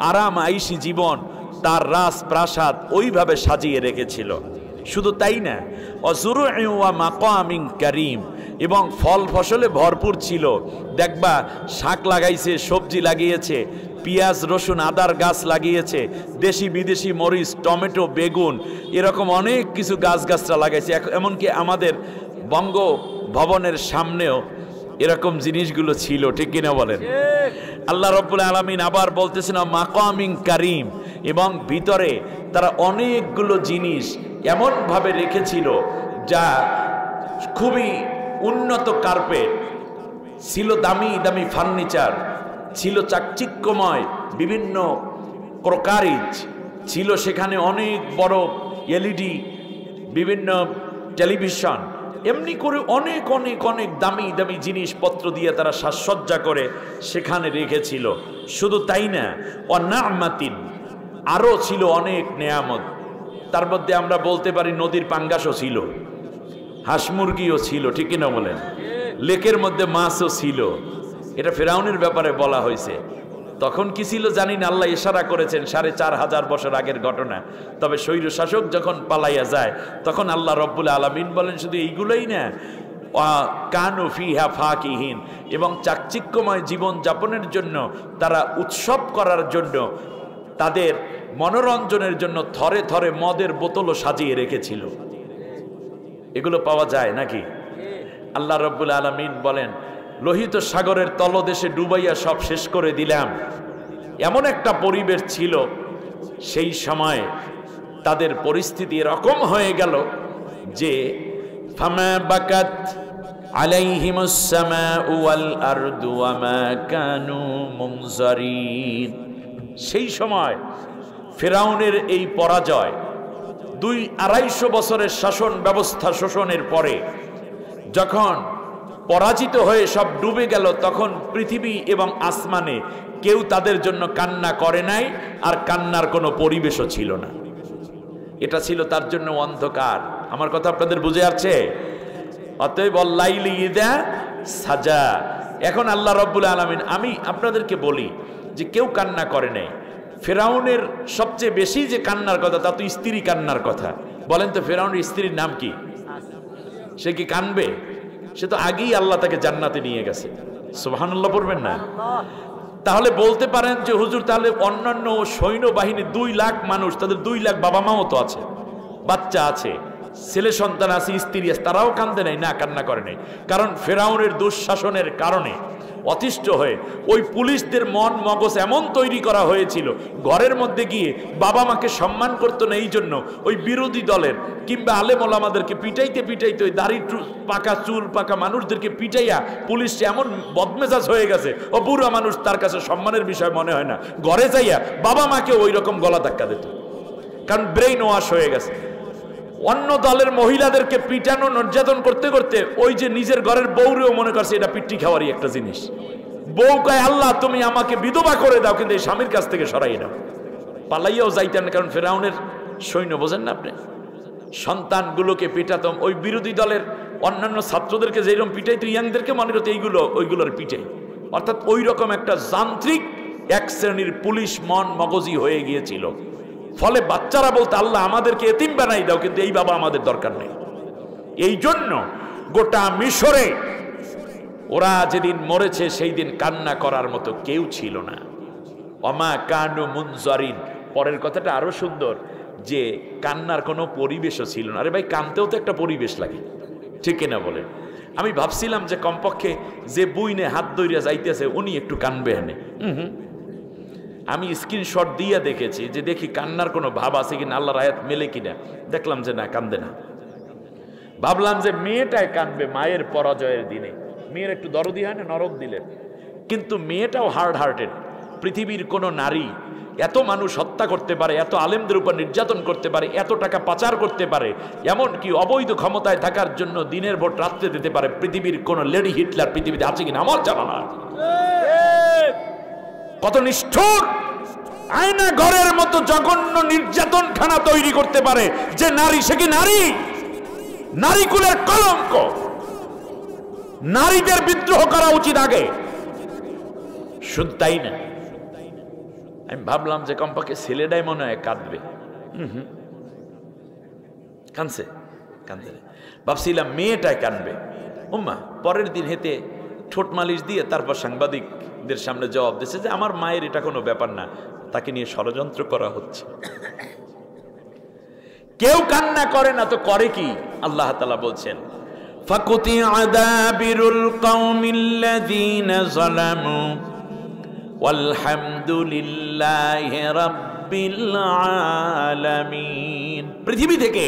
আরাম আইশি জীবন, তার রাজপ্রাসাদ ওইভাবে সাজিয়ে রেখেছিল। শুধু তাই না, অজুরু'in ওয়া মাকামিন কারীম, এবং ফল ফসলে ভরপুর ছিল। দেখবা শাক লাগাইছে, সবজি লাগিয়েছে, পেঁয়াজ রসুন আদার গাছ লাগিয়েছে, দেশি বিদেশি মরিচ, টমেটো, বেগুন, এরকম অনেক কিছু গাছগাছরা লাগাইছে। এমনকি আমাদের বঙ্গভবনের সামনেও এরকম জিনিসগুলো ছিল, ঠিক কিনা বলেন? আল্লাহ রাব্বুল আলামিন আবার বলতেছেন মাকামিন কারীম, এবং ভিতরে তারা অনেকগুলো জিনিস এমনভাবে রেখেছিল যা খুবই উন্নত কার্পেট ছিল, দামি দামি ফার্নিচার ছিল, চাকচিক্যময় বিভিন্ন ক্রোকারিজ ছিল, সেখানে অনেক বড় এলইডি বিভিন্ন টেলিভিশন, এমনি করে অনেক অনেক অনেক দামি দামি জিনিসপত্র দিয়ে তারা সাজসজ্জা করে সেখানে রেখেছিল। শুধু তাই না, অনামাতিন, আরও ছিল অনেক নেয়ামত। তার মধ্যে আমরা বলতে পারি নদীর পাঙ্গাসও ছিল, হাঁস মুরগিও ছিল, ঠিক কিনা বলেন? লেকের মধ্যে মাছও ছিল। এটা ফেরাউনের ব্যাপারে বলা হয়েছে। তখন কি ছিল জানি না, আল্লাহ ইশারা করেছেন 4500 বছর আগের ঘটনা। তবে স্বৈর শাসক যখন পালাইয়া যায় তখন আল্লাহ রব্বুল আলামিন বলেন শুধু এইগুলোই না, কানু ফিহা ফাকিহিন, এবং চাকচিক্যময় জীবন যাপনের জন্য তারা উৎসব করার জন্য তাদের মনোরঞ্জনের জন্য থরে থরে মদের বোতলও সাজিয়ে রেখেছিল। এগুলো পাওয়া যায় নাকি? আল্লাহ রব্বুল আলামিন বলেন লোহিত সাগরের তলদেশে ডুবাইয়া সব শেষ করে দিলাম। এমন একটা পরিবেশ ছিল সেই সময়, তাদের পরিস্থিতি এরকম হয়ে গেল যে ফামা বাকাত আলাইহিমুস সামাউ ওয়াল আরদু ওয়া মা কানু মুনজারিন। সেই সময় ফেরাউনের এই পরাজয়, 200-250 বছরের শাসন ব্যবস্থা শোষণের পরে যখন পরাজিত হয়ে সব ডুবে গেল, তখন পৃথিবী এবং আসমানে কেউ তাদের জন্য কান্না করে নাই, আর কান্নার কোনো পরিবেশও ছিল না। এটা ছিল তার জন্য অন্ধকার। আমার কথা আপনাদের বুঝে আসছে? অতএব লাইলি ইযা সাজা। এখন আল্লাহ রব্বুল আলামিন, আমি আপনাদেরকে বলি যে কেউ কান্না করে নাই। ফেরাউনের সবচেয়ে বেশি যে কান্নার কথা, তা তো স্ত্রী কান্নার কথা। বলেন তো ফেরাউনের স্ত্রীর নাম কি? সে কি কানবে? সে তো আগেই আল্লাহ তাকে জান্নাতে নিয়ে গেছে। সুবহানাল্লাহ পড়বেন না? তাহলে বলতে পারেন যে হুজুর, তাহলে অন্যান্য সৈন্যবাহিনী 2 লাখ মানুষ, তাদের 2 লাখ বাবা মাও তো আছে, বাচ্চা আছে, ছেলে সন্তান আছে, স্ত্রী আছে, তারাও কান্দে নাই? না, কান্না করে নাই। কারণ ফেরাউনের দুঃশাসনের কারণে অতিষ্ঠ হয়ে ওই পুলিশদের মন মগজ এমন তৈরি করা হয়েছিল, ঘরের মধ্যে গিয়ে বাবা মাকে সম্মান করতো না। এই জন্য ওই বিরোধী দলের কিংবা আলেম ওলামাদেরকে পিটাইতে পিটাইতে, ওই দাড়ি পাকা চুল পাকা মানুষদেরকে পিটাইয়া পুলিশ এমন বদমেজাজ হয়ে গেছে, ও বুড়া মানুষ তার কাছে সম্মানের বিষয় মনে হয় না। ঘরে যাইয়া বাবা মাকে ওই রকম গলা ধাক্কা দিত, কারণ ব্রেইন ওয়াশ হয়ে গেছে। অন্য দলের মহিলাদেরকে পিটানো নির্যাতন করতে করতে ওই যে নিজের ঘরের বউরেও মনে করছে এটা পিট্টি খাওয়ারই একটা জিনিস। বউ কয় আল্লাহ তুমি আমাকে বিধবা করে দাও, কিন্তু এই স্বামীর কাছ থেকে সরাই দাও। পালাইয়াও যাইতেন, কারণ ফেরাউনের সৈন্য, বোঝেন না আপনি? সন্তানগুলোকে পিটাতাম, ওই বিরোধী দলের অন্যান্য ছাত্রদেরকে যেরকম পিটাইতো, ইয়াংদেরকে মনে করতো ওইগুলোর পিটাই। অর্থাৎ ওই রকম একটা যান্ত্রিক এক শ্রেণীর পুলিশ মন মগজি হয়ে গিয়েছিল। ফলে বাচ্চারা বলতে আল্লাহ আমাদেরকে এতিম বানাই দাও, কিন্তু এই বাবা আমাদের দরকার নেই। এই জন্য গোটা মিশরে ওরা যেদিন মরেছে সেই দিন কান্না করার মতো কেউ ছিল না। ওমা কানু মুনজারিন। পরের কথাটা আরো সুন্দর, যে কান্নার কোনো পরিবেশও ছিল না। আরে ভাই, কানতেও তো একটা পরিবেশ লাগে, ঠিক কিনা বলে? আমি ভাবছিলাম যে কমপক্ষে যে বুইনে হাত ধইরা যাইতেছে উনি একটু কানবে এনে। আমি স্ক্রিনশট দিয়ে দেখেছি যে দেখি কান্নার কোনো ভাব আছে কিনা, আল্লাহর আয়াত মেলে কিনা। দেখলাম যে না, কান্দে না। ভাবলাম যে মেয়েটাই কানবে মায়ের পরাজয়ের দিনে। মেয়ের একটু দরদি হয় না, নরদ দিলেন, কিন্তু মেয়েটাও হার্ড হার্টেড। পৃথিবীর কোনো নারী এত মানুষ হত্যা করতে পারে, এত আলেমদের উপর নির্যাতন করতে পারে, এত টাকা পাচার করতে পারে, এমনকি অবৈধ ক্ষমতায় থাকার জন্য দিনের ভোট রাত্রে দিতে পারে, পৃথিবীর কোন লেডি হিটলার পৃথিবীতে আছে কিনা আমার জানা না। কত নিষ্ঠুর আয়না ঘরের মতো জঘন্য নির্যাতন খানা তৈরি করতে পারে যে নারী, সে কি নারী? নারী কুলের কলঙ্ক। নারীদের বিদ্রোহ করা উচিত আগে। শুধু তাই না, আমি ভাবলাম যে কমপক্ষে ছেলেটাই মনে হয় কাঁদবে। কাঁদছে, কাঁদছে। ভাবছিলাম মেয়েটাই কাঁদবে। উম্মা পরের দিন হেতে ঠোঁট মালিশ দিয়ে তারপর সাংবাদিকদের সামনে জবাব দিচ্ছে যে আমার মায়ের এটা কোনো ব্যাপার না, তাকে নিয়ে ষড়যন্ত্র করা হচ্ছে। কেউ কান্না করে না তো করে কি? আল্লাহ তাআলা বলছেন ফাকুতিআ দাবিরুল কওমিল্লাযীনা যালামু ওয়ালহামদুলিল্লাহি রাব্বিল আলামিন। পৃথিবী থেকে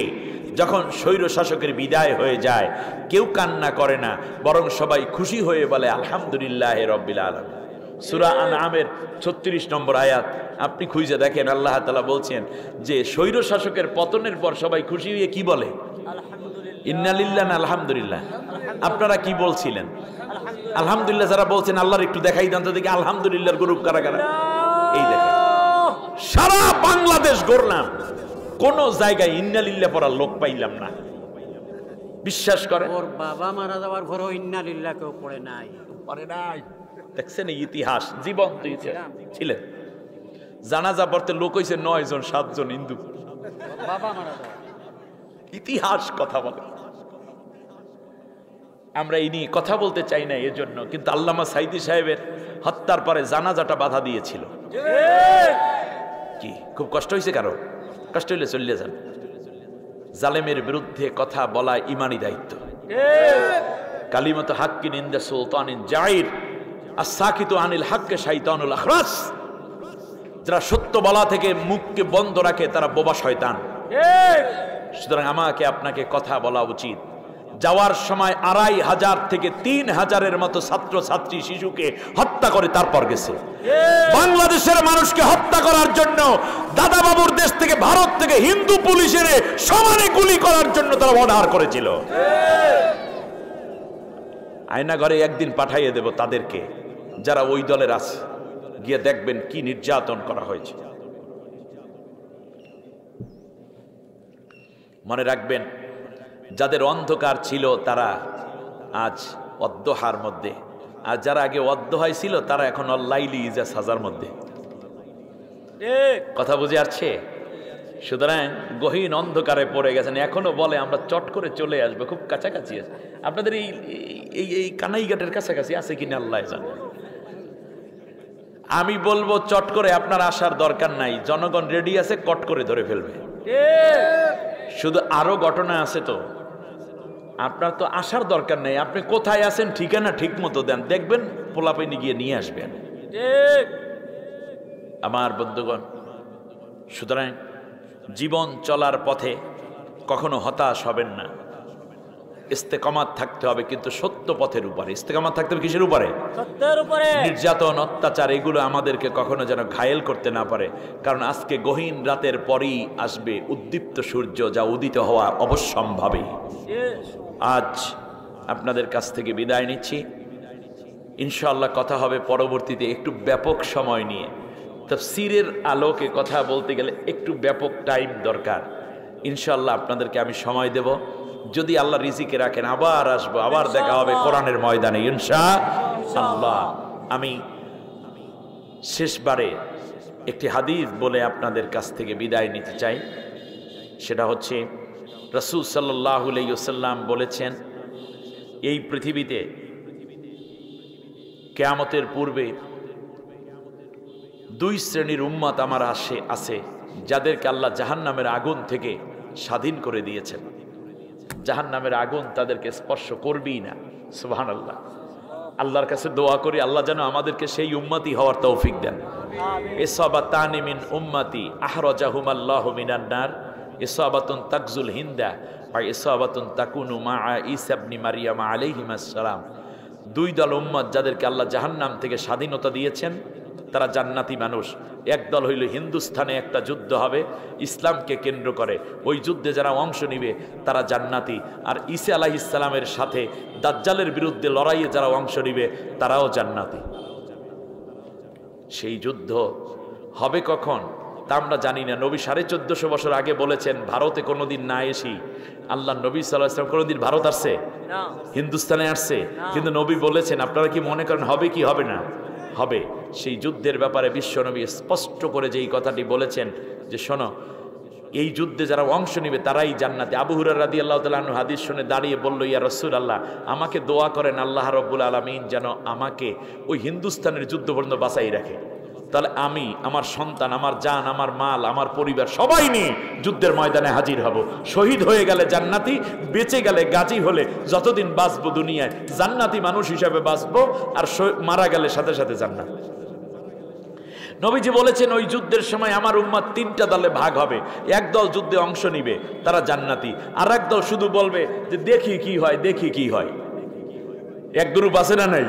যখন স্বৈর শাসকের বিদায় হয়ে যায় কেউ কান্না করে না, বরং সবাই খুশি হয়ে বলে আলহামদুলিল্লাহি রাব্বিল আলামিন। সূরা আনআমের 36 নম্বর আয়াত আপনি খুঁজে দেখেন, আল্লাহ তাআলা বলছেন যে স্বৈর শাসকের পতনের পর সবাই খুশি হয়ে কি বলে? আলহামদুলিল্লাহ। ইন্না লিল্লাহ না আলহামদুলিল্লাহ? আপনারা কি বলছিলেন? আলহামদুলিল্লাহ যারা বলছেন আল্লাহর একটু দেখাই দেন তো দেখি আলহামদুলিল্লাহর গ্রুপ কারা কারা। এই দেখেন সারা বাংলাদেশ ঘুরলাম, কোন জায়গায় ইন্না লিল্লাহ পড়ার লোক পাইলাম না। বিশ্বাস করে ওর বাবা মারা যাওয়ার পরেও ইন্না লিল্লাহ কেউ পড়ে নাই। দেখছেন এই ইতিহাস, জীবন্ত ইতিহাস ছিলেন। জানাজা পড়তে লোক হইছে 9 জন 7 জন হিন্দু। বাবা মারা যাওয়া ইতিহাস কথা বলে। আমরা এই নিয়ে কথা বলতে চাই না এজন্য, কিন্তু আল্লামা সাইদি সাহেবের হত্যার পরে জানাজাটা বাধা দিয়েছিল। কি খুব কষ্ট হয়েছে কারো? কষ্ট হইলে চলে যান। জালেমের বিরুদ্ধে কথা বলা ইমানি দায়িত্ব। কালিমাত হাক্কিন ইনদা সুলতানিন জাইর আস-সাকিতু আনিল হাক্কি শাইতানুল আখরাস। যারা সত্য বলা থেকে মুখকে বন্ধ রাখে তারা বোবা শয়তান। সুতরাং আমাকে আপনাকে কথা বলা উচিত। যাওয়ার সময় 2500 থেকে 3000-এর মতো ছাত্র ছাত্রী শিশুকে হত্যা করে তারপর গেছে। বাংলাদেশের মানুষকে হত্যা করার জন্য দাদা বাবুর দেশ থেকে, ভারত থেকে হিন্দু পুলিশের সমানে গুলি করার জন্য তারা অর্ডার করেছিল। আয়নাঘরে একদিন পাঠাইয়ে দেব তাদেরকে যারা ওই দলের আছে, গিয়ে দেখবেন কি নির্যাতন করা হয়েছে। মনে রাখবেন যাদের অন্ধকার ছিল তারা আজ অদ্দহার মধ্যে, আর যারা আগে অদ্দহায় ছিল তারা এখন অল্লাইলি ইজা সাজার মধ্যে। কথা বুঝে আসছে? সুতরাং গহীন অন্ধকারে পড়ে গেছেন। এখনো বলে আমরা চট করে চলে আসবো, খুব কাছাকাছি আছে। আপনাদের এই কানাইঘাটের কাছাকাছি আছে কিনা আল্লাহ জানে। আমি বলবো চট করে আপনার আসার দরকার নাই, জনগণ রেডি আছে, কট করে ধরে ফেলবে। শুধু আরো ঘটনা আছে তো, আপনার তো আসার দরকার নেই। আপনি কোথায় আছেন ঠিকানা ঠিক মতো দেন, দেখবেন পোলাপাইনি গিয়ে নিয়ে আসবেন। আমার বন্ধুগণ, সুতরাং জীবন চলার পথে কখনো হতাশ হবেন না। ইস্তেকামাত থাকতে হবে, কিন্তু সত্য পথের উপরে। ইস্তেকামাত থাকতে হবে কিসের উপরে? সত্যের উপরে। নির্যাতন, অত্যাচার এগুলো আমাদেরকে কখনো যেন ঘায়েল করতে না পারে। কারণ আজকে গহীন রাতের পরেই আসবে উদ্দীপ্ত সূর্য, যা উদিত হওয়া অবশ্যম্ভাবী। আজ আপনাদের কাছ থেকে বিদায় নিচ্ছি। ইনশাআল্লাহ কথা হবে পরবর্তীতে একটু ব্যাপক সময় নিয়ে। তাফসীরের আলোকে কথা বলতে গেলে একটু ব্যাপক টাইম দরকার। ইনশাআল্লাহ আপনাদেরকে আমি সময় দেব, যদি আল্লাহ রিজিকে রাখেন আবার আসবো, আবার দেখা হবে কোরআনের ময়দানে ইনশাআল্লাহ। আমি শেষবারে একটি হাদিস বলে আপনাদের কাছ থেকে বিদায় নিতে চাই। সেটা হচ্ছে রাসূল সাল্লাল্লাহু আলাইহি ওয়াসাল্লাম বলেছেন, এই পৃথিবীতে কিয়ামতের পূর্বে 2 শ্রেণীর উম্মত আমার আছে যাদেরকে আল্লাহ জাহান্নামের আগুন থেকে স্বাধীন করে দিয়েছেন। জাহান্নামের আগুন তাদেরকে স্পর্শ করবেই না। সুবহানাল্লাহ। আল্লাহর কাছে দোয়া করি আল্লাহ যেন আমাদেরকে সেই উম্মতি হওয়ার তৌফিক দেন। ইসাবাতানি মিন উম্মতি আহরাজাহুমাল্লাহু মিনান নার, ইসাবাতুন তাকজুল হিন্দা ওয়া ইসাবাতুন তাকুনু মাআ ঈসা ইবনে মারইয়াম আলাইহিস সালাম। 2 দল উম্মত যাদেরকে আল্লাহ জাহান্নাম থেকে স্বাধীনতা দিয়েছেন, তারা জান্নাতি মানুষ। এক দল হইল হিন্দুস্থানে একটা যুদ্ধ হবে ইসলামকে কেন্দ্র করে, ওই যুদ্ধে যারা অংশ নিবে তারা জান্নাতি। আর ঈসা আলাইহিস সালামের সাথে দাজ্জালের বিরুদ্ধে লড়াইয়ে যারা অংশ নিবে তারাও জান্নাতি। সেই যুদ্ধ হবে কখন তা আমরা জানি না। নবী 1450 বছর আগে বলেছেন, ভারতে কোনোদিন না এসি আল্লাহ নবী সাল্লাল্লাহু আলাইহি ওয়াসাল্লাম কোনোদিন ভারত আসছে? হিন্দুস্তানে আসছে? কিন্তু নবী বলেছেন। আপনারা কি মনে করেন হবে কি হবে না? হবে। সেই যুদ্ধের ব্যাপারে বিশ্বনবী স্পষ্ট করে যেই কথাটি বলেছেন যে শোনো, এই যুদ্ধে যারা অংশ নেবে তারাই জান্নাতে। আবু হুরায়রা রাদিয়াল্লাহু তাআলা আনহু হাদিস শুনে দাঁড়িয়ে বলল, ইয়া রাসূলুল্লাহ, আমাকে দোয়া করেন আল্লাহ রাব্বুল আলামিন যেন আমাকে ওই হিন্দুস্তানের যুদ্ধ পর্যন্ত বাঁচাই রাখে। তাহলে আমি, আমার সন্তান, আমার জান, আমার মাল, আমার পরিবার সবাই নিয়ে যুদ্ধের ময়দানে হাজির হব। শহীদ হয়ে গেলে জান্নাতি, বেঁচে গেলে গাজী হলে যতদিন বাঁচবো দুনিয়ায় জান্নাতি মানুষ হিসাবে বাঁচবো, আর মারা গেলে সাথে সাথে জান্নাত। নবীজি বলেছেন ওই যুদ্ধের সময় আমার উম্মত 3টা দলে ভাগ হবে। এক দল যুদ্ধে অংশ নিবে, তারা জান্নাতি। আর এক দল শুধু বলবে যে দেখি কি হয়, দেখি কি হয়। এক গ্রুপ আছে না নাই?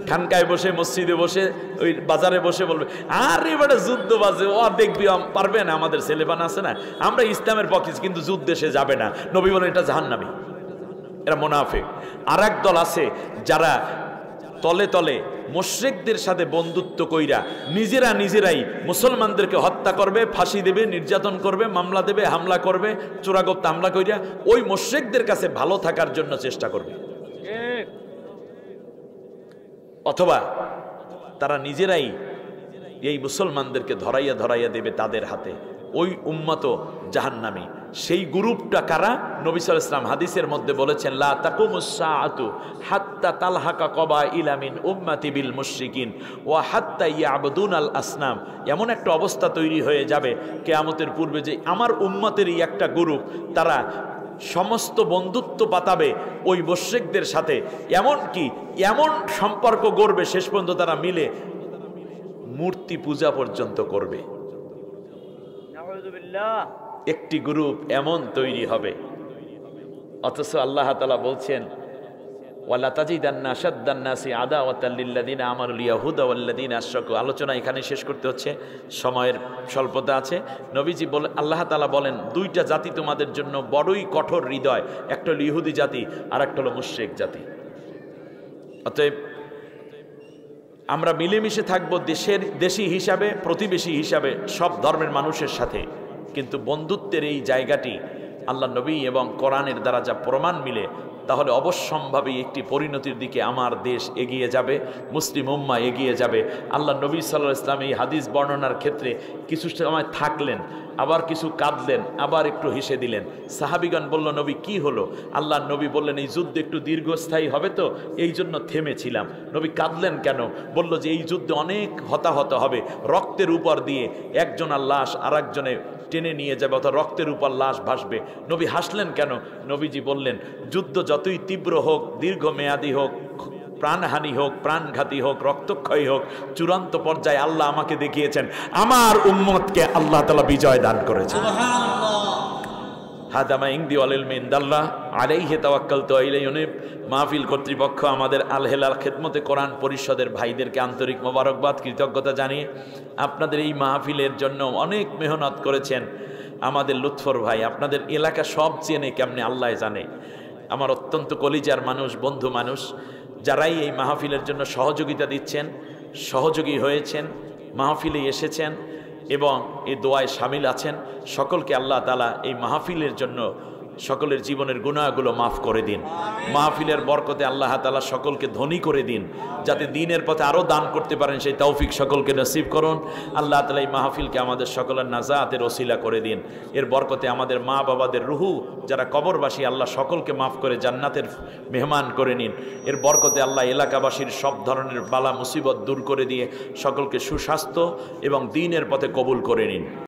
খানকায় বসে, মসজিদে বসে, ওই বাজারে বসে বলবে, আর এবারে যুদ্ধ বাজে, ও দেখবি পারবে না, আমাদের ছেলেপান আছে না, আমরা ইসলামের পক্ষে, কিন্তু যুদ্ধে সে যাবে না। নবী বলেন এটা জাহান্নামী। এরা মুনাফিক। আর এক দল আছে যারা তলে তলে মুশরিকদের সাথে বন্ধুত্ব কইরা নিজেরাই মুসলমানদেরকে হত্যা করবে, ফাঁসি দেবে, নির্যাতন করবে, মামলা দেবে, হামলা করবে, চোরাগপ্তা হামলা কইরা ওই মুশরিকদের কাছে ভালো থাকার জন্য চেষ্টা করবে। অথবা তারা নিজেরাই এই মুসলমানদেরকে ধরাইয়া দেবে তাদের হাতে, ওই উম্মত জাহান্নামী। সেই গ্রুপটা কারা? নবী সাল্লাল্লাহু আলাইহি ওয়াসাল্লাম হাদিসের মধ্যে বলেছেন, লা তাকুমুস সাআতু হাত্তা তালহাকা কবাইলা মিন উম্মতি বিল মুশরিকিন ওয়া হাত্তা ইয়াবুদুনাল আসনাম। এমন একটা অবস্থা তৈরি হয়ে যাবে কিয়ামতের পূর্বে যে আমার উম্মতেরই একটা গ্রুপ তারা সমস্ত বন্ধুত্ব পাতাবে ওই মুশরিকদের সাথে, এমনকি এমন সম্পর্ক গড়বে শেষ পর্যন্ত তারা মিলে মূর্তি পূজা পর্যন্ত করবে। একটি গ্রুপ এমন তৈরি হবে, অথচ আল্লাহ তাআলা বলছেন ওয়ালা তাজিদান্না আশাদ্দান্নাসি আদাওয়াতাল লিল্লাযিনা আমানুল ইয়াহুদা ওয়াল্লাযিনা আশরাকু। আলোচনা এখানে শেষ করতে হচ্ছে, সময়ের স্বল্পতা আছে। নবীজি বলেন, আল্লাহ তাআলা বলেন, দুইটা জাতি তোমাদের জন্য বড়ই কঠোর হৃদয়, একটা হলো ইহুদি জাতি আর একটা হলো মুশরিক জাতি। অতএব আমরা মিলেমিশে থাকবো দেশি হিসাবে, প্রতিবেশী হিসাবে সব ধর্মের মানুষের সাথে, কিন্তু বন্ধুত্বের এই জায়গাটি আল্লাহ নবী এবং কোরআনের দ্বারা যা প্রমাণ মিলে, তাহলে অবশ্যম্ভাবী একটি পরিণতির দিকে আমার দেশ এগিয়ে যাবে, মুসলিম উম্মাহ এগিয়ে যাবে। আল্লাহ নবী সাল্লাল্লাহু আলাইহি ওয়াসাল্লাম এই হাদিস বর্ণনার ক্ষেত্রে কিছু সময় থাকলেন, আবার কিছু কাঁদলেন, আবার একটু হেসে দিলেন। সাহাবিগণ বলল, নবী কি হলো? আল্লাহ নবী বললেন, এই যুদ্ধ একটু দীর্ঘস্থায়ী হবে তো এই জন্য থেমেছিলাম। নবী কাঁদলেন কেন? বলল যে এই যুদ্ধে অনেক হতাহত হবে, রক্তের উপর দিয়ে একজনের লাশ আর একজনে টেনে নিয়ে যাবে, অথবা রক্তের উপর লাশ ভাসবে। নবী হাসলেন কেন? নবীজি বললেন, যুদ্ধ যতই তীব্র হোক, দীর্ঘমেয়াদী হোক, প্রাণহানি হোক, প্রাণঘাতী হোক, রক্তক্ষয়ী হোক, চূড়ান্ত পর্যায়ে আল্লাহ আমাকে দেখিয়েছেন আমার উম্মতকে আল্লাহ তাআলা বিজয় দান করেছেন। হাদামা ইংদি ওয়ালিল মিনদাল্লাহ আলাইহি তাওয়াক্কালতু ওয়া ইলাইহি উনীব। মাহফিল কর্তৃপক্ষ, আমাদের আল হেলাল খেদমতে কোরআন পরিষদের ভাইদেরকে আন্তরিক মোবারকবাদ, কৃতজ্ঞতা জানিয়ে আপনাদের এই মাহফিলের জন্য অনেক মেহনত করেছেন আমাদের লুৎফর ভাই। আপনাদের এলাকা সব চেনে কেমনে আল্লাহ জানে। আমার অত্যন্ত কলিজার মানুষ, বন্ধু মানুষ, যারাই এই মাহফিলের জন্য সহযোগিতা দিচ্ছেন, সহযোগী হয়েছেন, মাহফিলে এসেছেন এবং এই দোয়ায় শামিল আছেন, সকলকে আল্লাহ তাআলা এই মাহফিলের জন্য সকলের জীবনের গুনাহগুলো মাফ করে দিন। মাহফিলের বরকতে আল্লাহ তাআলা সকলকে ধনী করে দিন, যাতে দ্বীনের পথে আরও দান করতে পারেন সেই তৌফিক সকলকে নসিব করুন। আল্লাহ তাআলা এই মাহফিলকে আমাদের সকলের নাজাতের ওসিলা করে দিন। এর বরকতে আমাদের মা বাবাদের রুহু যারা কবরবাসী, আল্লাহ সকলকে মাফ করে জান্নাতের মেহমান করে নিন। এর বরকতে আল্লাহ এলাকাবাসীর সব ধরনের বালা মুসিবত দূর করে দিয়ে সকলকে সুস্বাস্থ্য এবং দ্বীনের পথে কবুল করে নিন।